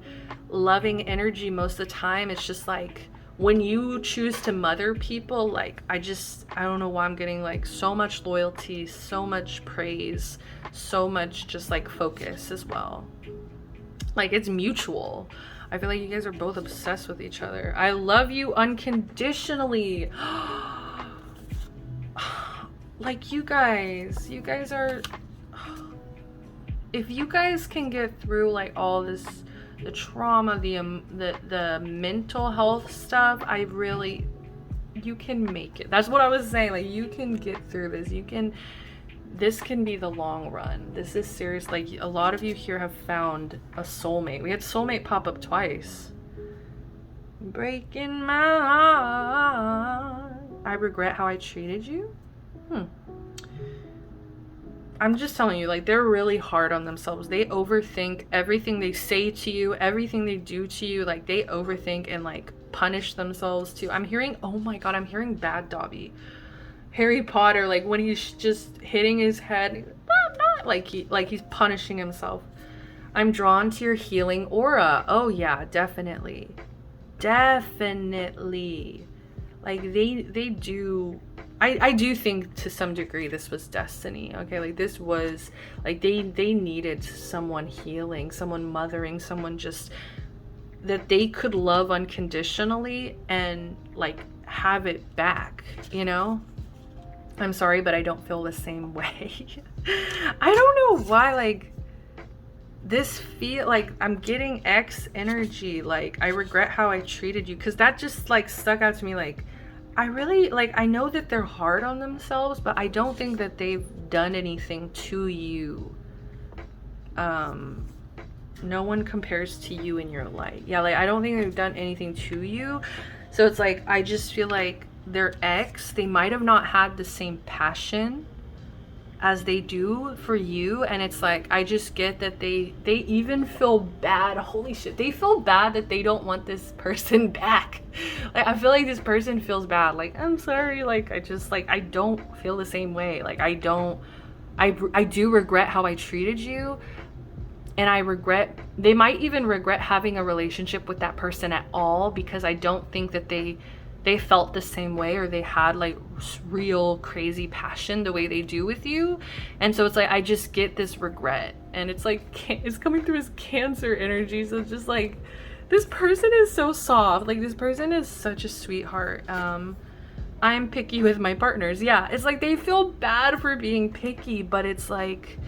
loving energy most of the time. It's just like when you choose to mother people, like I don't know why I'm getting like so much loyalty, so much praise, so much just like focus as well. Like, it's mutual. I feel like you guys are both obsessed with each other. I love you unconditionally. Like, you guys are, if you guys can get through like all this, the trauma, the mental health stuff, you can make it. That's what I was saying. Like, you can get through this. This can be the long run. This is serious. Like, a lot of you here have found a soulmate. We had soulmate pop up twice. Breaking my heart. I regret how I treated you. I'm just telling you, like, they're really hard on themselves. They overthink everything they say to you, everything they do to you. Like, they overthink and like punish themselves too. I'm hearing, oh my God, I'm hearing bad Dobby. Harry Potter, like when he's just hitting his head, like he's punishing himself. I'm drawn to your healing aura. Oh yeah, definitely. Like they do. I do think to some degree this was destiny. Okay, like this was like they needed someone healing, someone mothering, someone just that they could love unconditionally and like have it back, you know? I'm sorry, but I don't feel the same way. I don't know why, like, this feel like I'm getting X energy. Like, I regret how I treated you, because that just like stuck out to me. Like, I really, like, I know that they're hard on themselves, but I don't think that they've done anything to you. No one compares to you in your light. Yeah, like, I don't think they've done anything to you. So it's like, I just feel like their ex, they might have not had the same passion as they do for you, and it's like, I just get that they even feel bad. Holy shit, they feel bad that they don't want this person back. Like, I feel like this person feels bad, like, I'm sorry, like, I just, like, I don't feel the same way. Like, I do regret how I treated you, and they might even regret having a relationship with that person at all, because I don't think that they felt the same way, or they had like real crazy passion the way they do with you. And so it's like, I just get this regret, and it's like, it's coming through as Cancer energy. So it's just like, this person is so soft. Like, this person is such a sweetheart. I'm picky with my partners. Yeah, it's like they feel bad for being picky, but it's like,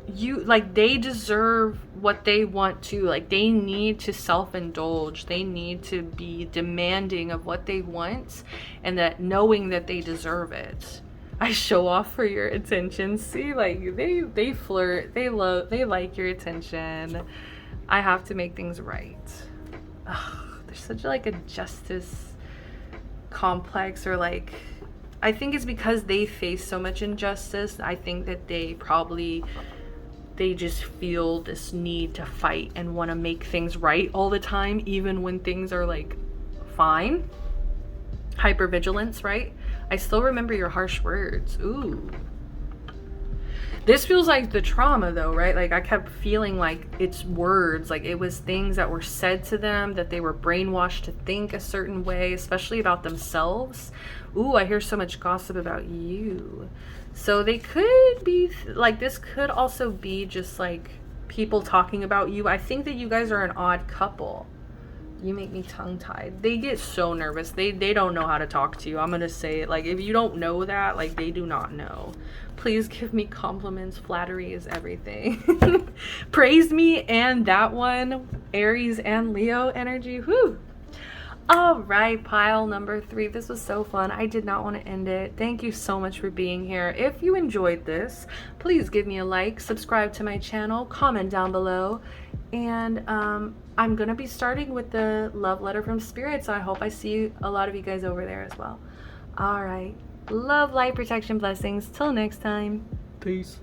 they deserve what they want to. Like, they need to self-indulge. They need to be demanding of what they want, and that knowing that they deserve it. I show off for your attention. See, like, they flirt, they like your attention. I have to make things right. Ugh, there's such like a justice complex, or like, I think it's because they face so much injustice. I think that they probably they just feel this need to fight and want to make things right all the time, even when things are like fine. Hypervigilance, right? I still remember your harsh words. Ooh. This feels like the trauma though, right? Like I kept feeling like it's words, like it was things that were said to them, that they were brainwashed to think a certain way, especially about themselves. Ooh, I hear so much gossip about you. So they could be like, this could also be just like people talking about you. I think that you guys are an odd couple. You make me tongue-tied. They get so nervous. They don't know how to talk to you. I'm gonna say it. Like, if you don't know that, like, they do not know. Please give me compliments. Flattery is everything. Praise me and that one. Aries and Leo energy. Whew. All right, pile number 3. This was so fun. I did not want to end it. Thank you so much for being here. If you enjoyed this, please give me a like, subscribe to my channel, comment down below, and I'm gonna be starting with the love letter from Spirit, so I hope I see a lot of you guys over there as well. All right, love, light, protection, blessings. Till next time. Peace.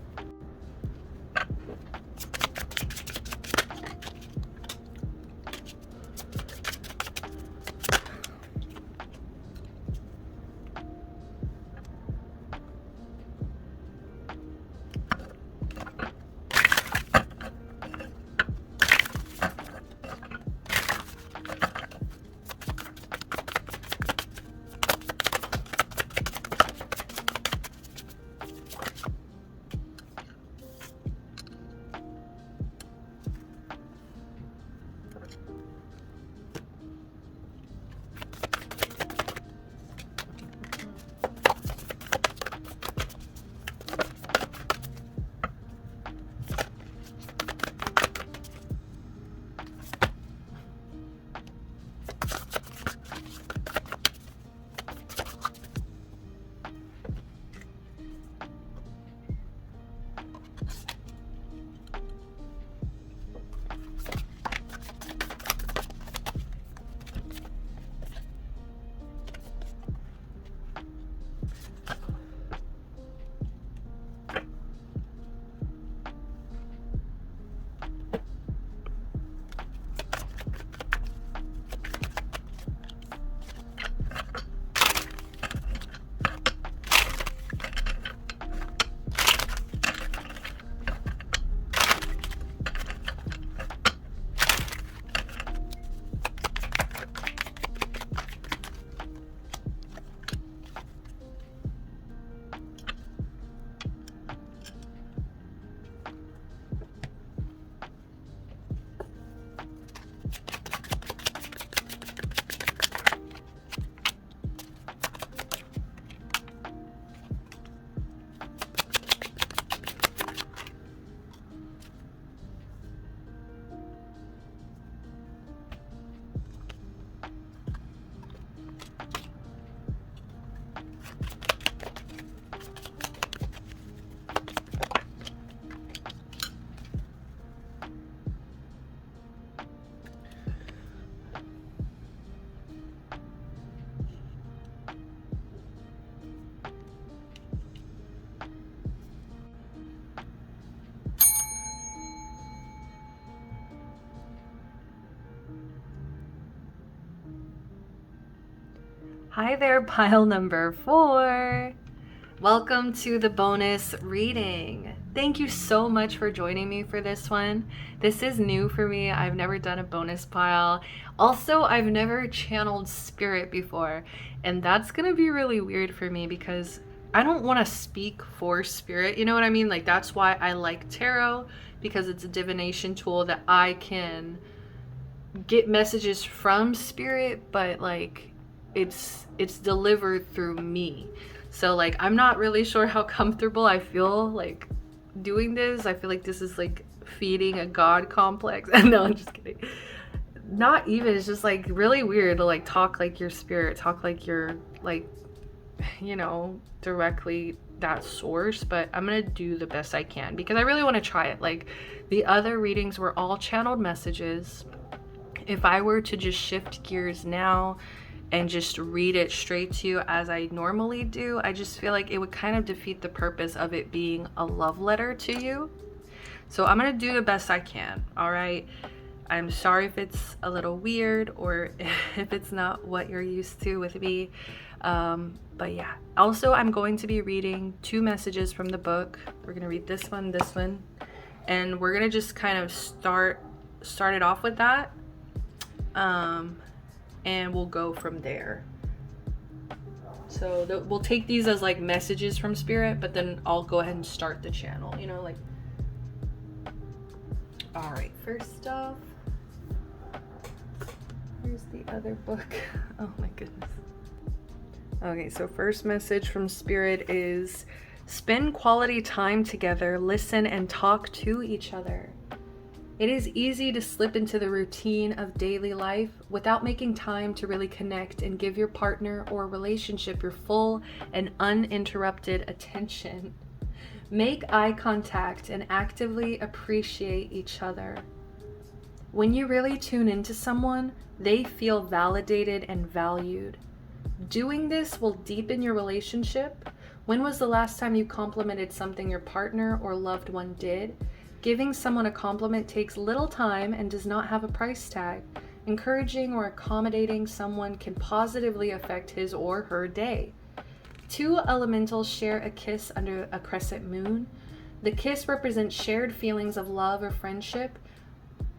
Hi there, pile number 4. Welcome to the bonus reading. Thank you so much for joining me for this one. This is new for me. I've never done a bonus pile. Also, I've never channeled spirit before, and that's gonna be really weird for me because I don't want to speak for spirit. You know what I mean? Like, that's why I like tarot, because it's a divination tool that I can get messages from spirit, but like it's delivered through me. So like, I'm not really sure how comfortable I feel like doing this. I feel like this is like feeding a god complex. No, I'm just kidding. Not even. It's just like really weird to like talk like your spirit, talk like you're like, you know, directly that source. But I'm gonna do the best I can because I really want to try it. Like, the other readings were all channeled messages. If I were to just shift gears now and just read it straight to you as I normally do, I just feel like it would kind of defeat the purpose of it being a love letter to you. So I'm gonna do the best I can, all right? I'm sorry if it's a little weird or if it's not what you're used to with me. But yeah, also I'm going to be reading 2 messages from the book. We're gonna read this one, and we're gonna just kind of start it off with that. And we'll go from there. So we'll take these as like messages from spirit, but then I'll go ahead and start the channel, you know, like. All right, first off, here's the other book. Oh my goodness. Okay, so first message from spirit is spend quality time together, listen and talk to each other. It is easy to slip into the routine of daily life without making time to really connect and give your partner or relationship your full and uninterrupted attention. Make eye contact and actively appreciate each other. When you really tune into someone, they feel validated and valued. Doing this will deepen your relationship. When was the last time you complimented something your partner or loved one did? Giving someone a compliment takes little time and does not have a price tag. Encouraging or accommodating someone can positively affect his or her day. 2 elementals share a kiss under a crescent moon. The kiss represents shared feelings of love or friendship.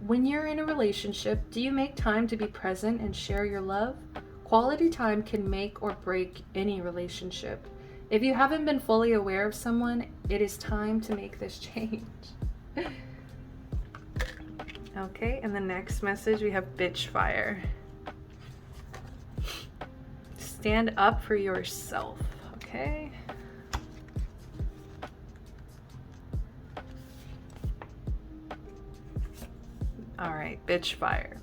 When you're in a relationship, do you make time to be present and share your love? Quality time can make or break any relationship. If you haven't been fully aware of someone, it is time to make this change. Okay, and the next message we have bitch fire. Stand up for yourself, okay? All right, bitch fire.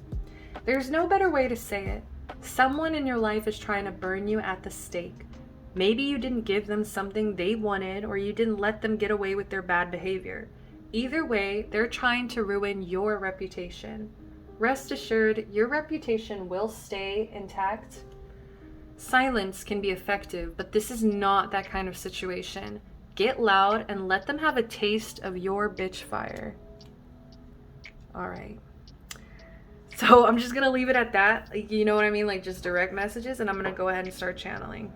There's no better way to say it. Someone in your life is trying to burn you at the stake. Maybe you didn't give them something they wanted, or you didn't let them get away with their bad behavior. Either way, they're trying to ruin your reputation. Rest assured, your reputation will stay intact. Silence can be effective, but this is not that kind of situation. Get loud and let them have a taste of your bitch fire. All right. So I'm just gonna leave it at that. You know what I mean? Like just direct messages, and I'm gonna go ahead and start channeling.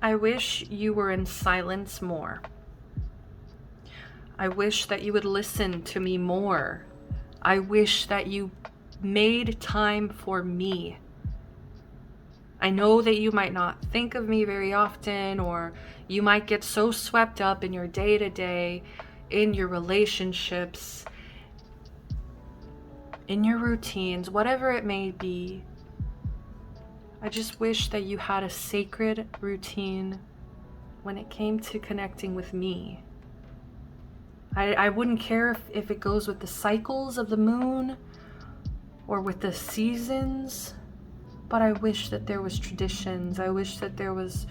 I wish you were in silence more. I wish that you would listen to me more. I wish that you made time for me. I know that you might not think of me very often, or you might get so swept up in your day-to-day, in your relationships, in your routines, whatever it may be. I just wish that you had a sacred routine when it came to connecting with me. I wouldn't care if it goes with the cycles of the moon or with the seasons, but I wish that there was traditions. I wish that there was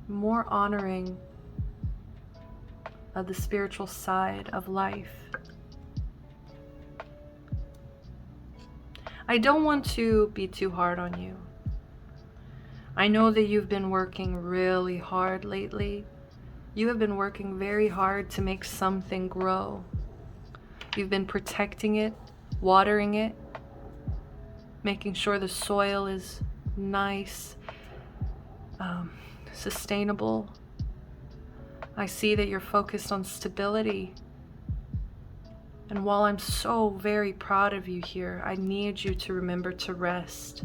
more honoring of the spiritual side of life. I don't want to be too hard on you. I know that you've been working really hard lately. You have been working very hard to make something grow. You've been protecting it, watering it, making sure the soil is nice, sustainable. I see that you're focused on stability. And while I'm so very proud of you here, I need you to remember to rest.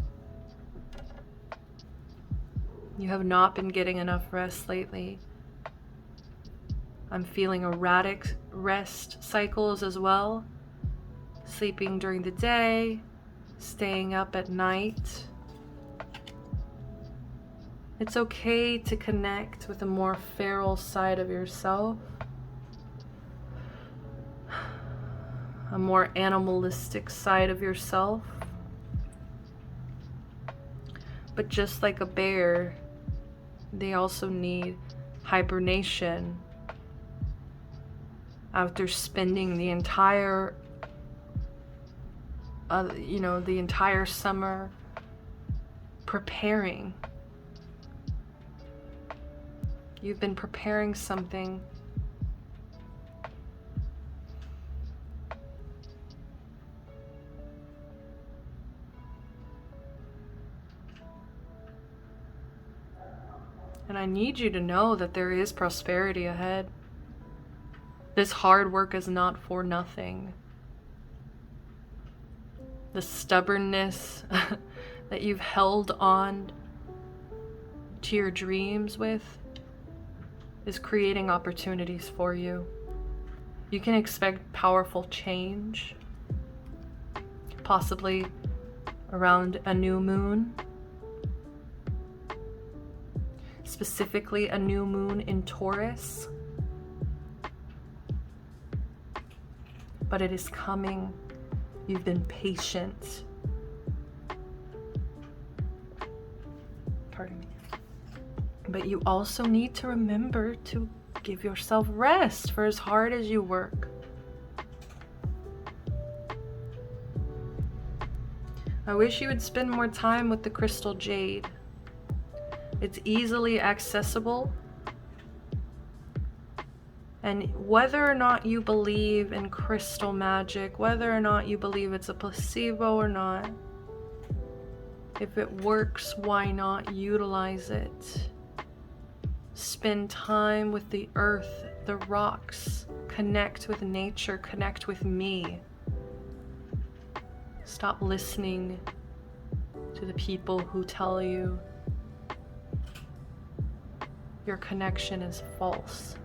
You have not been getting enough rest lately. I'm feeling erratic rest cycles as well. Sleeping during the day, staying up at night. It's okay to connect with a more feral side of yourself. A more animalistic side of yourself. But just like a bear, They also need hibernation after spending the entire the entire summer preparing. You've been preparing something. And I need you to know that there is prosperity ahead. This hard work is not for nothing. The stubbornness that you've held on to your dreams with is creating opportunities for you. You can expect powerful change, possibly around a new moon. Specifically a new moon in Taurus. But it is coming. You've been patient. Pardon me. But you also need to remember to give yourself rest for as hard as you work. I wish you would spend more time with the crystal jade. It's easily accessible. And whether or not you believe in crystal magic, whether or not you believe it's a placebo or not, if it works, why not utilize it? Spend time with the earth, the rocks, connect with nature, connect with me. Stop listening to the people who tell you your connection is false.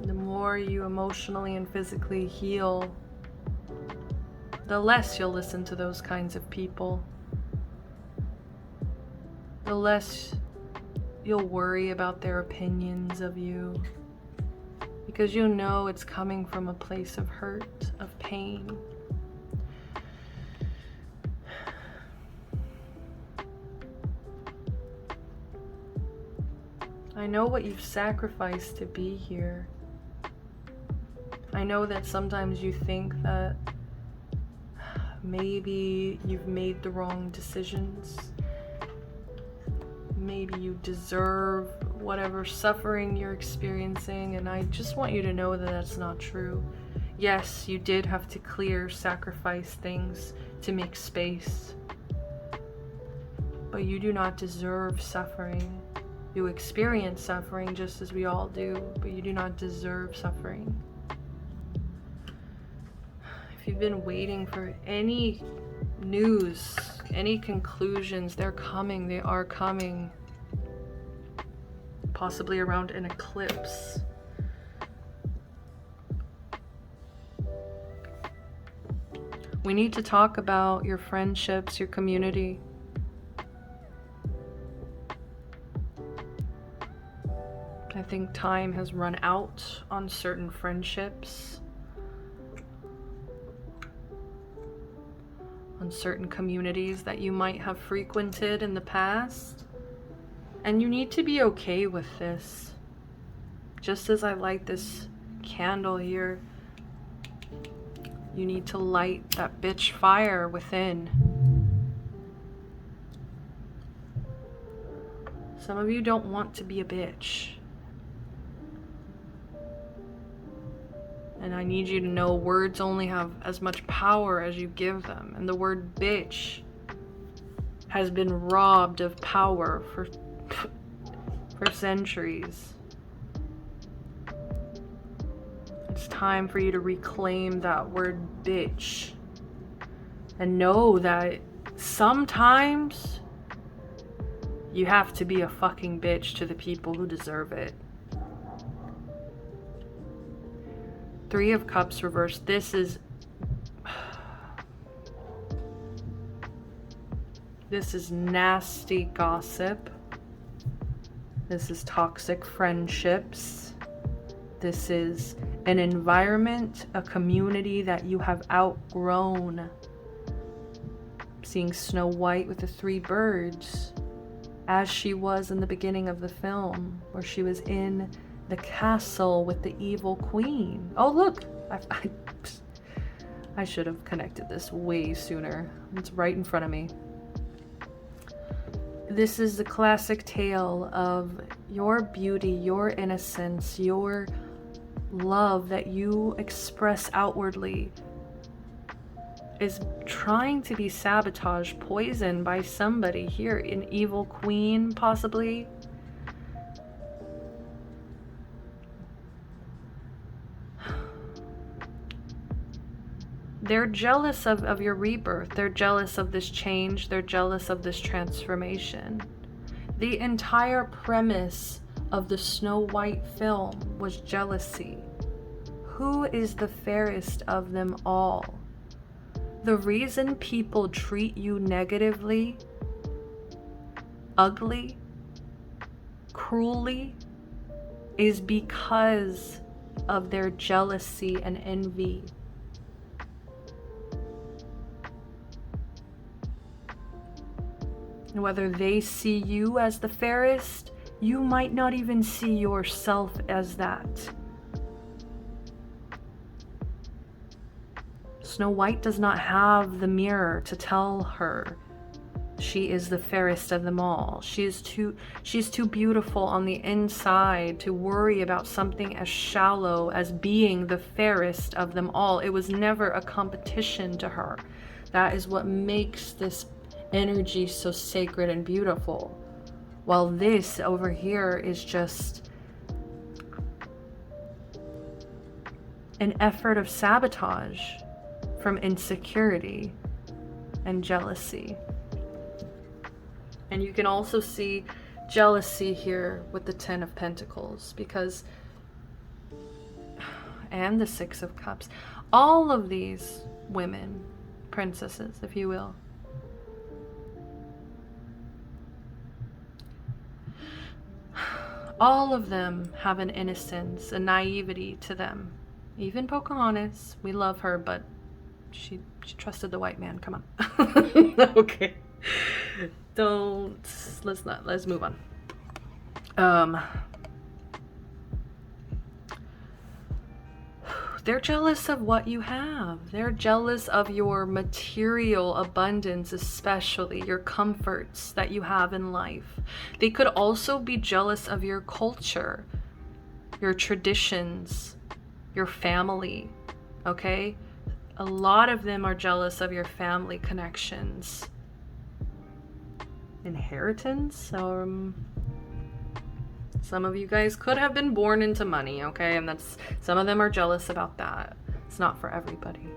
The more you emotionally and physically heal, the less you'll listen to those kinds of people. The less you'll worry about their opinions of you, because you know it's coming from a place of hurt, of pain. I know what you've sacrificed to be here. I know that sometimes you think that maybe you've made the wrong decisions. Maybe you deserve whatever suffering you're experiencing, and I just want you to know that that's not true. Yes, you did have to sacrifice things to make space, but you do not deserve suffering. You experience suffering just as we all do, but you do not deserve suffering. If you've been waiting for any news, any conclusions, they're coming, they are coming. Possibly around an eclipse. We need to talk about your friendships, your community. I think time has run out on certain friendships, on certain communities that you might have frequented in the past. And you need to be okay with this. Just as I light this candle here, you need to light that bitch fire within. Some of you don't want to be a bitch. And I need you to know words only have as much power as you give them. And the word bitch has been robbed of power for centuries. It's time for you to reclaim that word bitch. And know that sometimes you have to be a fucking bitch to the people who deserve it. Three of Cups reversed. This is nasty gossip. This is toxic friendships. This is an environment, a community that you have outgrown. seeing Snow White with the 3 birds, as she was in the beginning of the film, where she was in the castle with the evil queen. Oh, look! I should have connected this way sooner. It's right in front of me. This is the classic tale of your beauty, your innocence, your love that you express outwardly is trying to be sabotaged, poisoned by somebody here, an evil queen possibly. They're jealous of your rebirth. They're jealous of this change. They're jealous of this transformation. The entire premise of the Snow White film was jealousy. Who is the fairest of them all? The reason people treat you negatively, ugly, cruelly, is because of their jealousy and envy. And whether they see you as the fairest, you might not even see yourself as that. Snow White does not have the mirror to tell her she is the fairest of them all. She's too beautiful on the inside to worry about something as shallow as being the fairest of them all. It was never a competition to her. That is what makes this energy so sacred and beautiful. While this over here is just an effort of sabotage from insecurity and jealousy. And you can also see jealousy here with the 10 of Pentacles, because, and the 6 of Cups, all of these women, princesses, if you will, all of them have an innocence, a naivety to them. Even Pocahontas, we love her, but she trusted the white man. Come on. Okay. Let's move on. They're jealous of what you have. They're jealous of your material abundance, especially your comforts that you have in life. They could also be jealous of your culture, your traditions, your family, okay? A lot of them are jealous of your family connections. Inheritance? Some of you guys could have been born into money, okay? And some of them are jealous about that. It's not for everybody.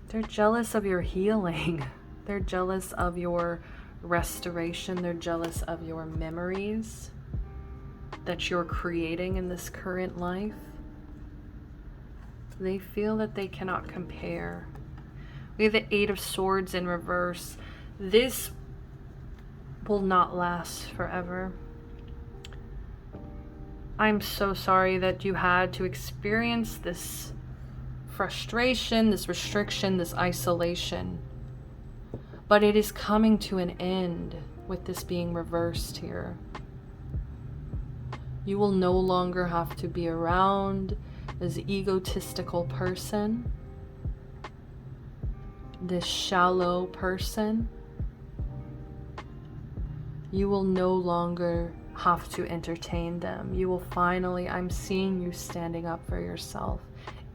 They're jealous of your healing. They're jealous of your restoration. They're jealous of your memories that you're creating in this current life. They feel that they cannot compare. We have the 8 of Swords in reverse. This will not last forever. I'm so sorry that you had to experience this frustration, this restriction, this isolation. But it is coming to an end with this being reversed here. You will no longer have to be around this egotistical person, this shallow person. You will no longer have to entertain them. You will finally, I'm seeing you standing up for yourself,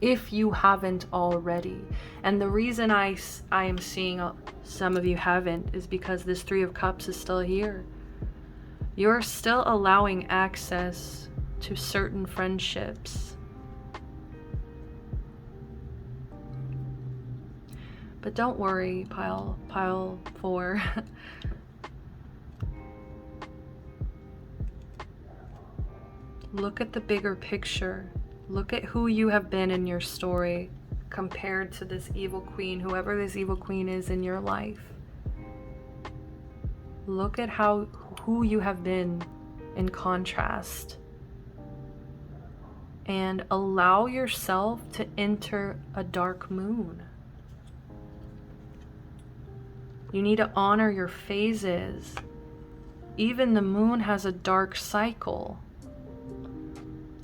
if you haven't already. And the reason I am seeing some of you haven't is because this 3 of Cups is still here. You're still allowing access to certain friendships. But don't worry, pile 4. Look at the bigger picture. Look at who you have been in your story compared to this evil queen, whoever this evil queen is in your life. Look at who you have been in contrast. and allow yourself to enter a dark moon. You need to honor your phases. Even the moon has a dark cycle.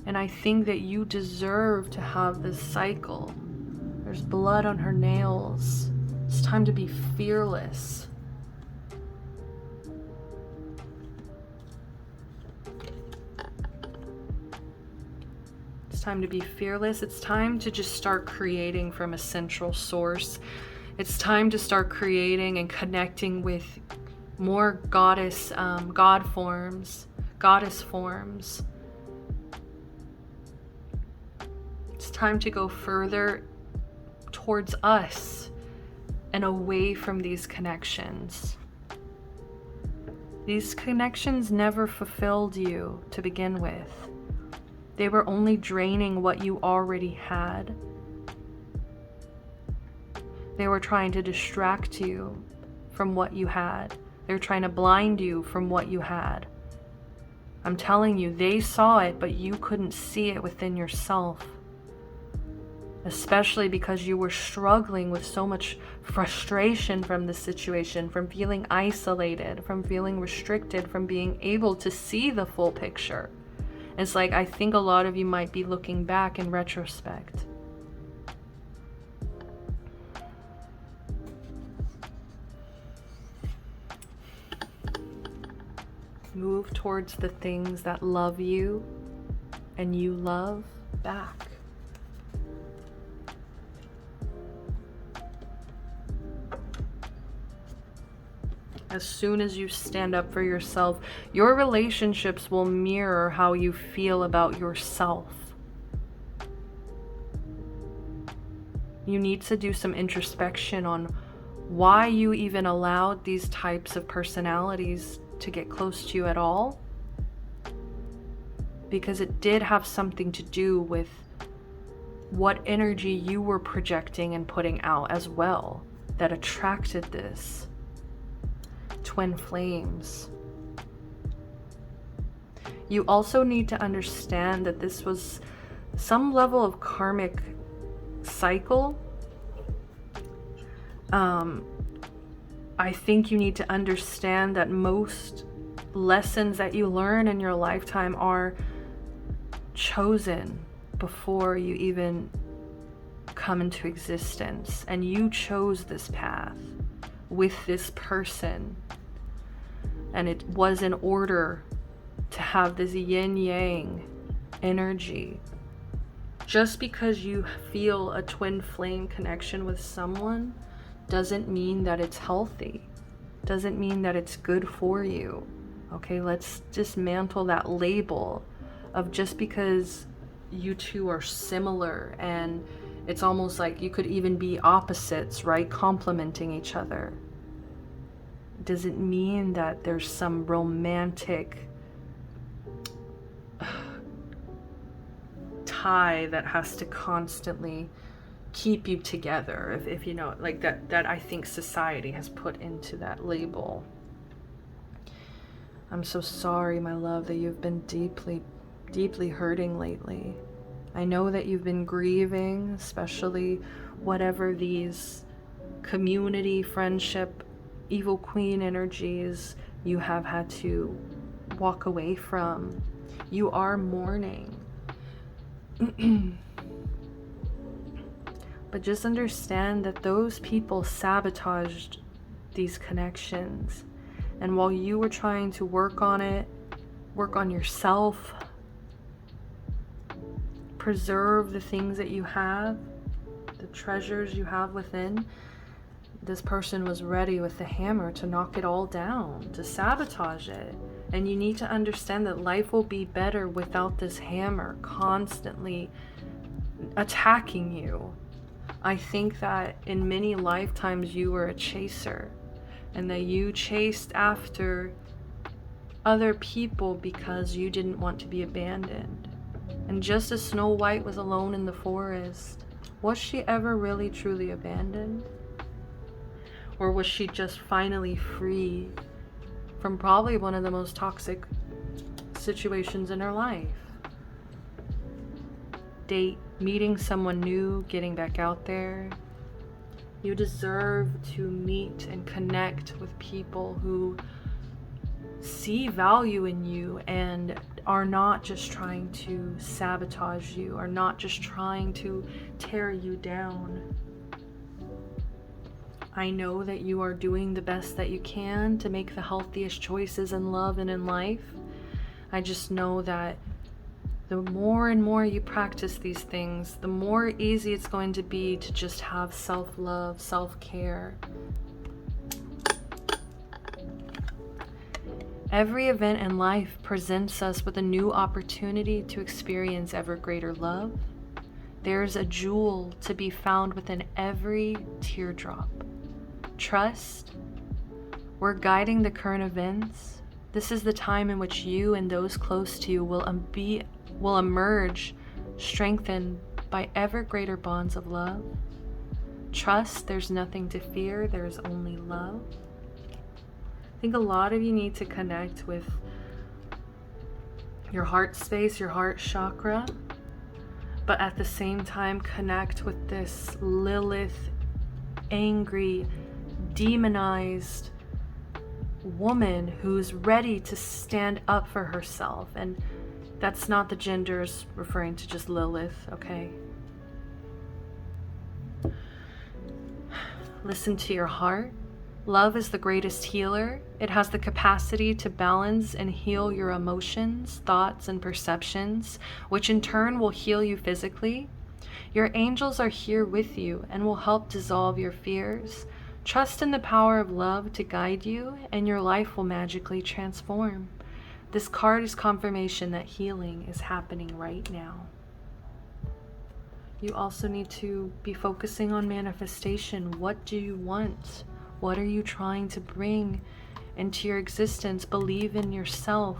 And I think that you deserve to have this cycle. There's blood on her nails. It's time to be fearless. It's time to be fearless. It's time to just start creating from a central source. It's time to start creating and connecting with more goddess forms. It's time to go further towards us and away from these connections. These connections never fulfilled you to begin with. They were only draining what you already had. They were trying to distract you from what you had. They were trying to blind you from what you had. I'm telling you, they saw it, but you couldn't see it within yourself. Especially because you were struggling with so much frustration from the situation, from feeling isolated, from feeling restricted, from being able to see the full picture. It's like, I think a lot of you might be looking back in retrospect. Move towards the things that love you and you love back. As soon as you stand up for yourself, your relationships will mirror how you feel about yourself. You need to do some introspection on why you even allowed these types of personalities to get close to you at all. Because it did have something to do with what energy you were projecting and putting out as well that attracted this. Twin flames. You also need to understand that this was some level of karmic cycle. I think you need to understand that most lessons that you learn in your lifetime are chosen before you even come into existence. And you chose this path with this person. And it was in order to have this yin-yang energy. Just because you feel a twin flame connection with someone doesn't mean that it's healthy. Doesn't mean that it's good for you. Okay, let's dismantle that label of just because you two are similar and it's almost like you could even be opposites, right? Complementing each other. Doesn't mean that there's some romantic tie that has to constantly keep you together, if you know, like that I think society has put into that label. I'm so sorry, my love, that you've been deeply hurting lately. I know that you've been grieving, especially whatever these community, friendship, evil queen energies you have had to walk away from. You are mourning. But just understand that those people sabotaged these connections. And while you were trying to work on it, work on yourself, preserve the things that you have, the treasures you have within, this person was ready with the hammer to knock it all down, to sabotage it. And you need to understand that life will be better without this hammer constantly attacking you. I think that in many lifetimes you were a chaser, and that you chased after other people because you didn't want to be abandoned. And just as Snow White was alone in the forest, was she ever really truly abandoned? Or was she just finally free from probably one of the most toxic situations in her life? date, meeting someone new, getting back out there. You deserve to meet and connect with people who see value in you and are not just trying to sabotage you, are not just trying to tear you down. I know that you are doing the best that you can to make the healthiest choices in love and in life. I just know that the more and more you practice these things, the more easy it's going to be to just have self-love, self-care. Every event in life presents us with a new opportunity to experience ever greater love. There's a jewel to be found within every teardrop. Trust. We're guiding the current events. This is the time in which you and those close to you will emerge strengthened by ever greater bonds of love. Trust, there's nothing to fear, there's only love. I think a lot of you need to connect with your heart space, your heart chakra, but at the same time connect with this Lilith, angry, demonized woman who's ready to stand up for herself. And that's not the genders referring to just Lilith, okay? Listen to your heart. Love is the greatest healer. It has the capacity to balance and heal your emotions, thoughts, and perceptions, which in turn will heal you physically. Your angels are here with you and will help dissolve your fears. Trust in the power of love to guide you, and your life will magically transform. This card is confirmation that healing is happening right now. You also need to be focusing on manifestation. What do you want? What are you trying to bring into your existence? Believe in yourself.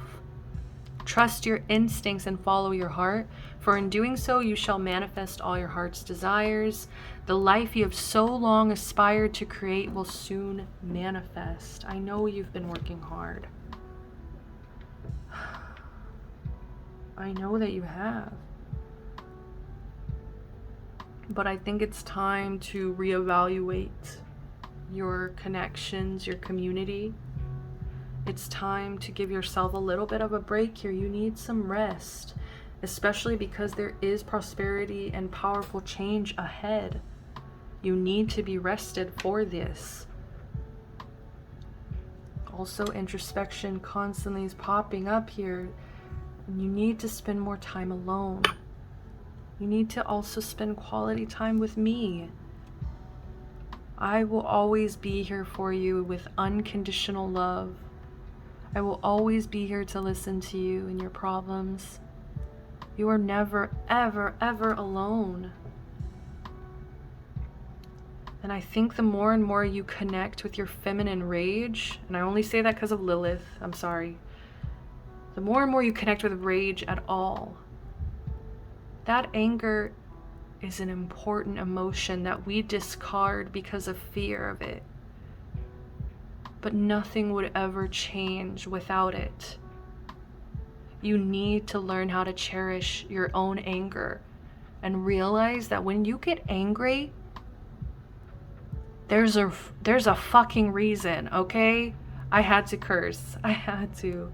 Trust your instincts and follow your heart, for in doing so you shall manifest all your heart's desires. The life you have so long aspired to create will soon manifest. I know you've been working hard. I know that you have. But I think it's time to reevaluate your connections, your community. It's time to give yourself a little bit of a break here. You need some rest, especially because there is prosperity and powerful change ahead. You need to be rested for this. Also, introspection constantly is popping up here. You need to spend more time alone. You need to also spend quality time with me. I will always be here for you with unconditional love. I will always be here to listen to you and your problems. You are never, ever, ever alone. And I think the more and more you connect with your feminine rage, and I only say that because of Lilith, I'm sorry. The more and more you connect with rage at all, that anger is an important emotion that we discard because of fear of it. But nothing would ever change without it. You need to learn how to cherish your own anger and realize that when you get angry, there's a fucking reason, okay? I had to curse. I had to.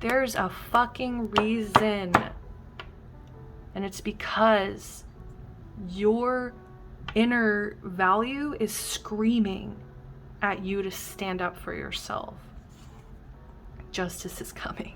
There's a fucking reason. And it's because your inner value is screaming at you to stand up for yourself. Justice is coming.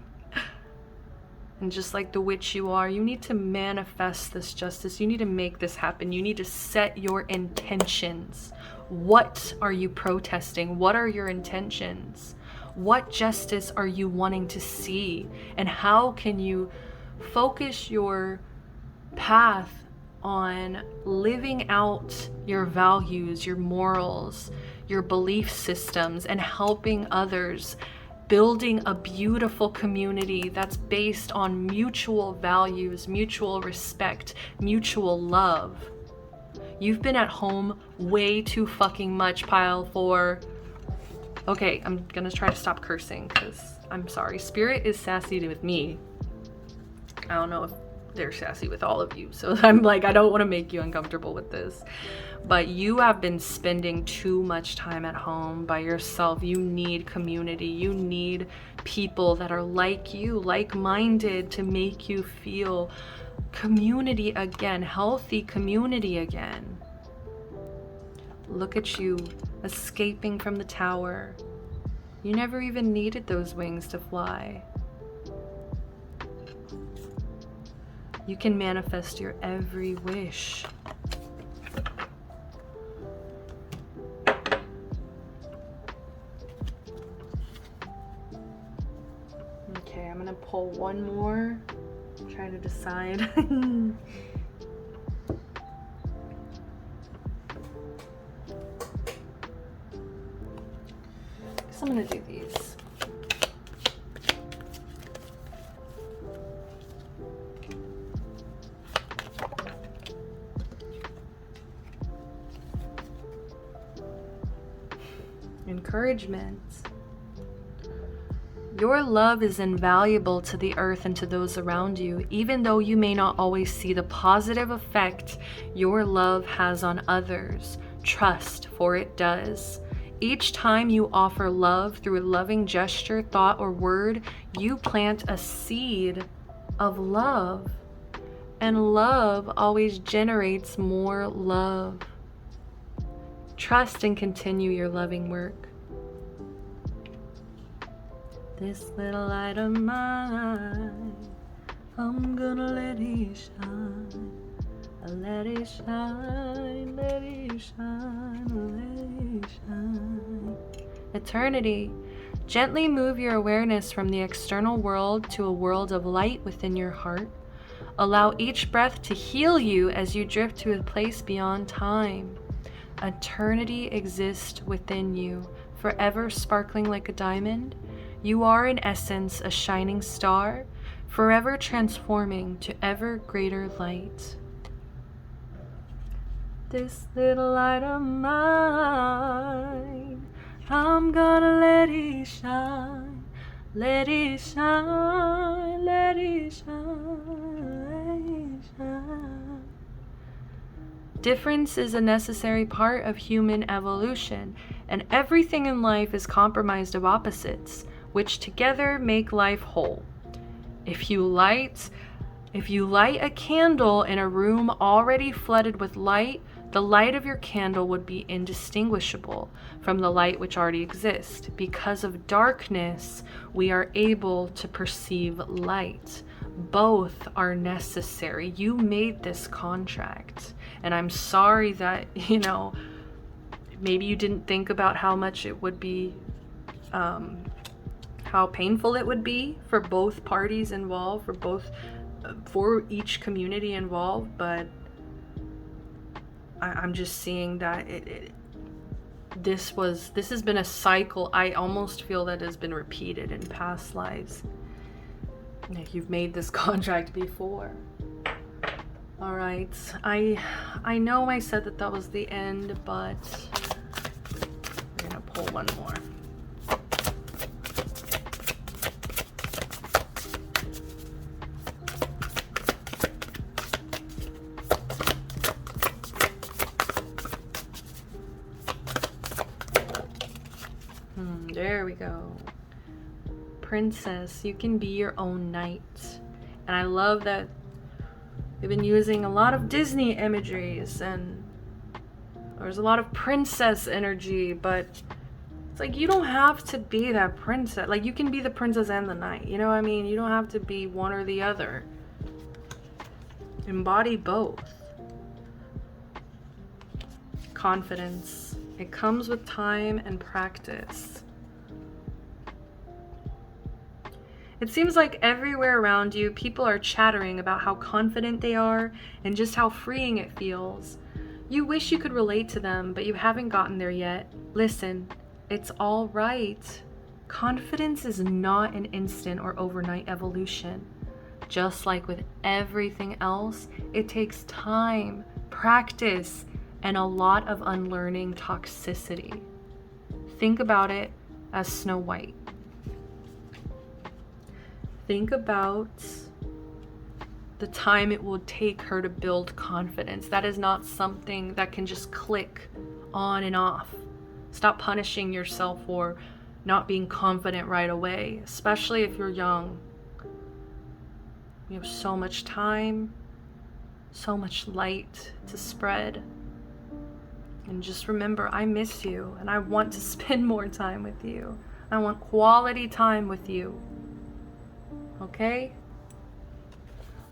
And just like the witch you are, you need to manifest this justice. You need to make this happen. You need to set your intentions. What are you protesting? What are your intentions? What justice are you wanting to see? And how can you focus your path on living out your values, your morals, your belief systems, and helping others, building a beautiful community that's based on mutual values, mutual respect, mutual love. You've been at home way too fucking much, Pile 4. Okay, I'm gonna try to stop cursing because I'm sorry. Spirit is sassy with me. I don't know if they're sassy with all of you. So I'm like, I don't want to make you uncomfortable with this. But you have been spending too much time at home by yourself. You need community. You need people that are like you, like-minded, to make you feel community again, healthy community again. Look at you escaping from the tower. You never even needed those wings to fly. You can manifest your every wish. Okay, I'm gonna pull one more. Try to decide. So I'm gonna do these. Encouragement. Your love is invaluable to the earth and to those around you, even though you may not always see the positive effect your love has on others. Trust, for it does. Each time you offer love through a loving gesture, thought, or word, you plant a seed of love. And love always generates more love. Trust and continue your loving work. This little light of mine, I'm gonna let it shine. Let it shine, let it shine, let it shine. Eternity. Gently move your awareness from the external world to a world of light within your heart. Allow each breath to heal you as you drift to a place beyond time. Eternity exists within you, forever sparkling like a diamond. You are in essence a shining star, forever transforming to ever greater light. This little light of mine, I'm gonna let it shine, let it shine, let it shine, let it shine. Difference is a necessary part of human evolution, and everything in life is comprised of opposites, which together make life whole. If you light a candle in a room already flooded with light, the light of your candle would be indistinguishable from the light which already exists. Because of darkness, we are able to perceive light. Both are necessary. You made this contract, and I'm sorry that, maybe you didn't think about how much it would be, how painful it would be for both parties involved, for each community involved, but I'm just seeing that this has been a cycle. I almost feel that has been repeated in past lives. Like you've made this contract before. All right, I know I said that was the end, but we're gonna pull one more. There we go. Princess, you can be your own knight. And I love that we've been using a lot of Disney imageries, and there's a lot of princess energy, but it's like you don't have to be that princess. Like you can be the princess and the knight. You know what I mean? You don't have to be one or the other. Embody both. Confidence. It comes with time and practice. It seems like everywhere around you, people are chattering about how confident they are and just how freeing it feels. You wish you could relate to them, but you haven't gotten there yet. Listen, it's all right. Confidence is not an instant or overnight evolution. Just like with everything else, it takes time, practice, and a lot of unlearning toxicity. Think about it as Snow White. Think about the time it will take her to build confidence. That is not something that can just click on and off. Stop punishing yourself for not being confident right away, especially if you're young. We have so much time, so much light to spread. And just remember, I miss you and I want to spend more time with you. I want quality time with you. Okay?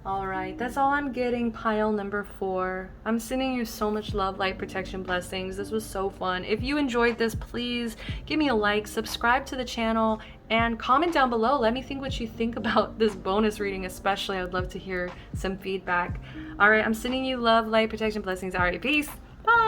All right, that's all I'm getting, pile number 4. I'm sending you so much love, light, protection, blessings. This was so fun. If you enjoyed this, please give me a like, subscribe to the channel, and comment down below. Let me think what you think about this bonus reading especially. I would love to hear some feedback. All right, I'm sending you love, light, protection, blessings. All right, peace. Bye.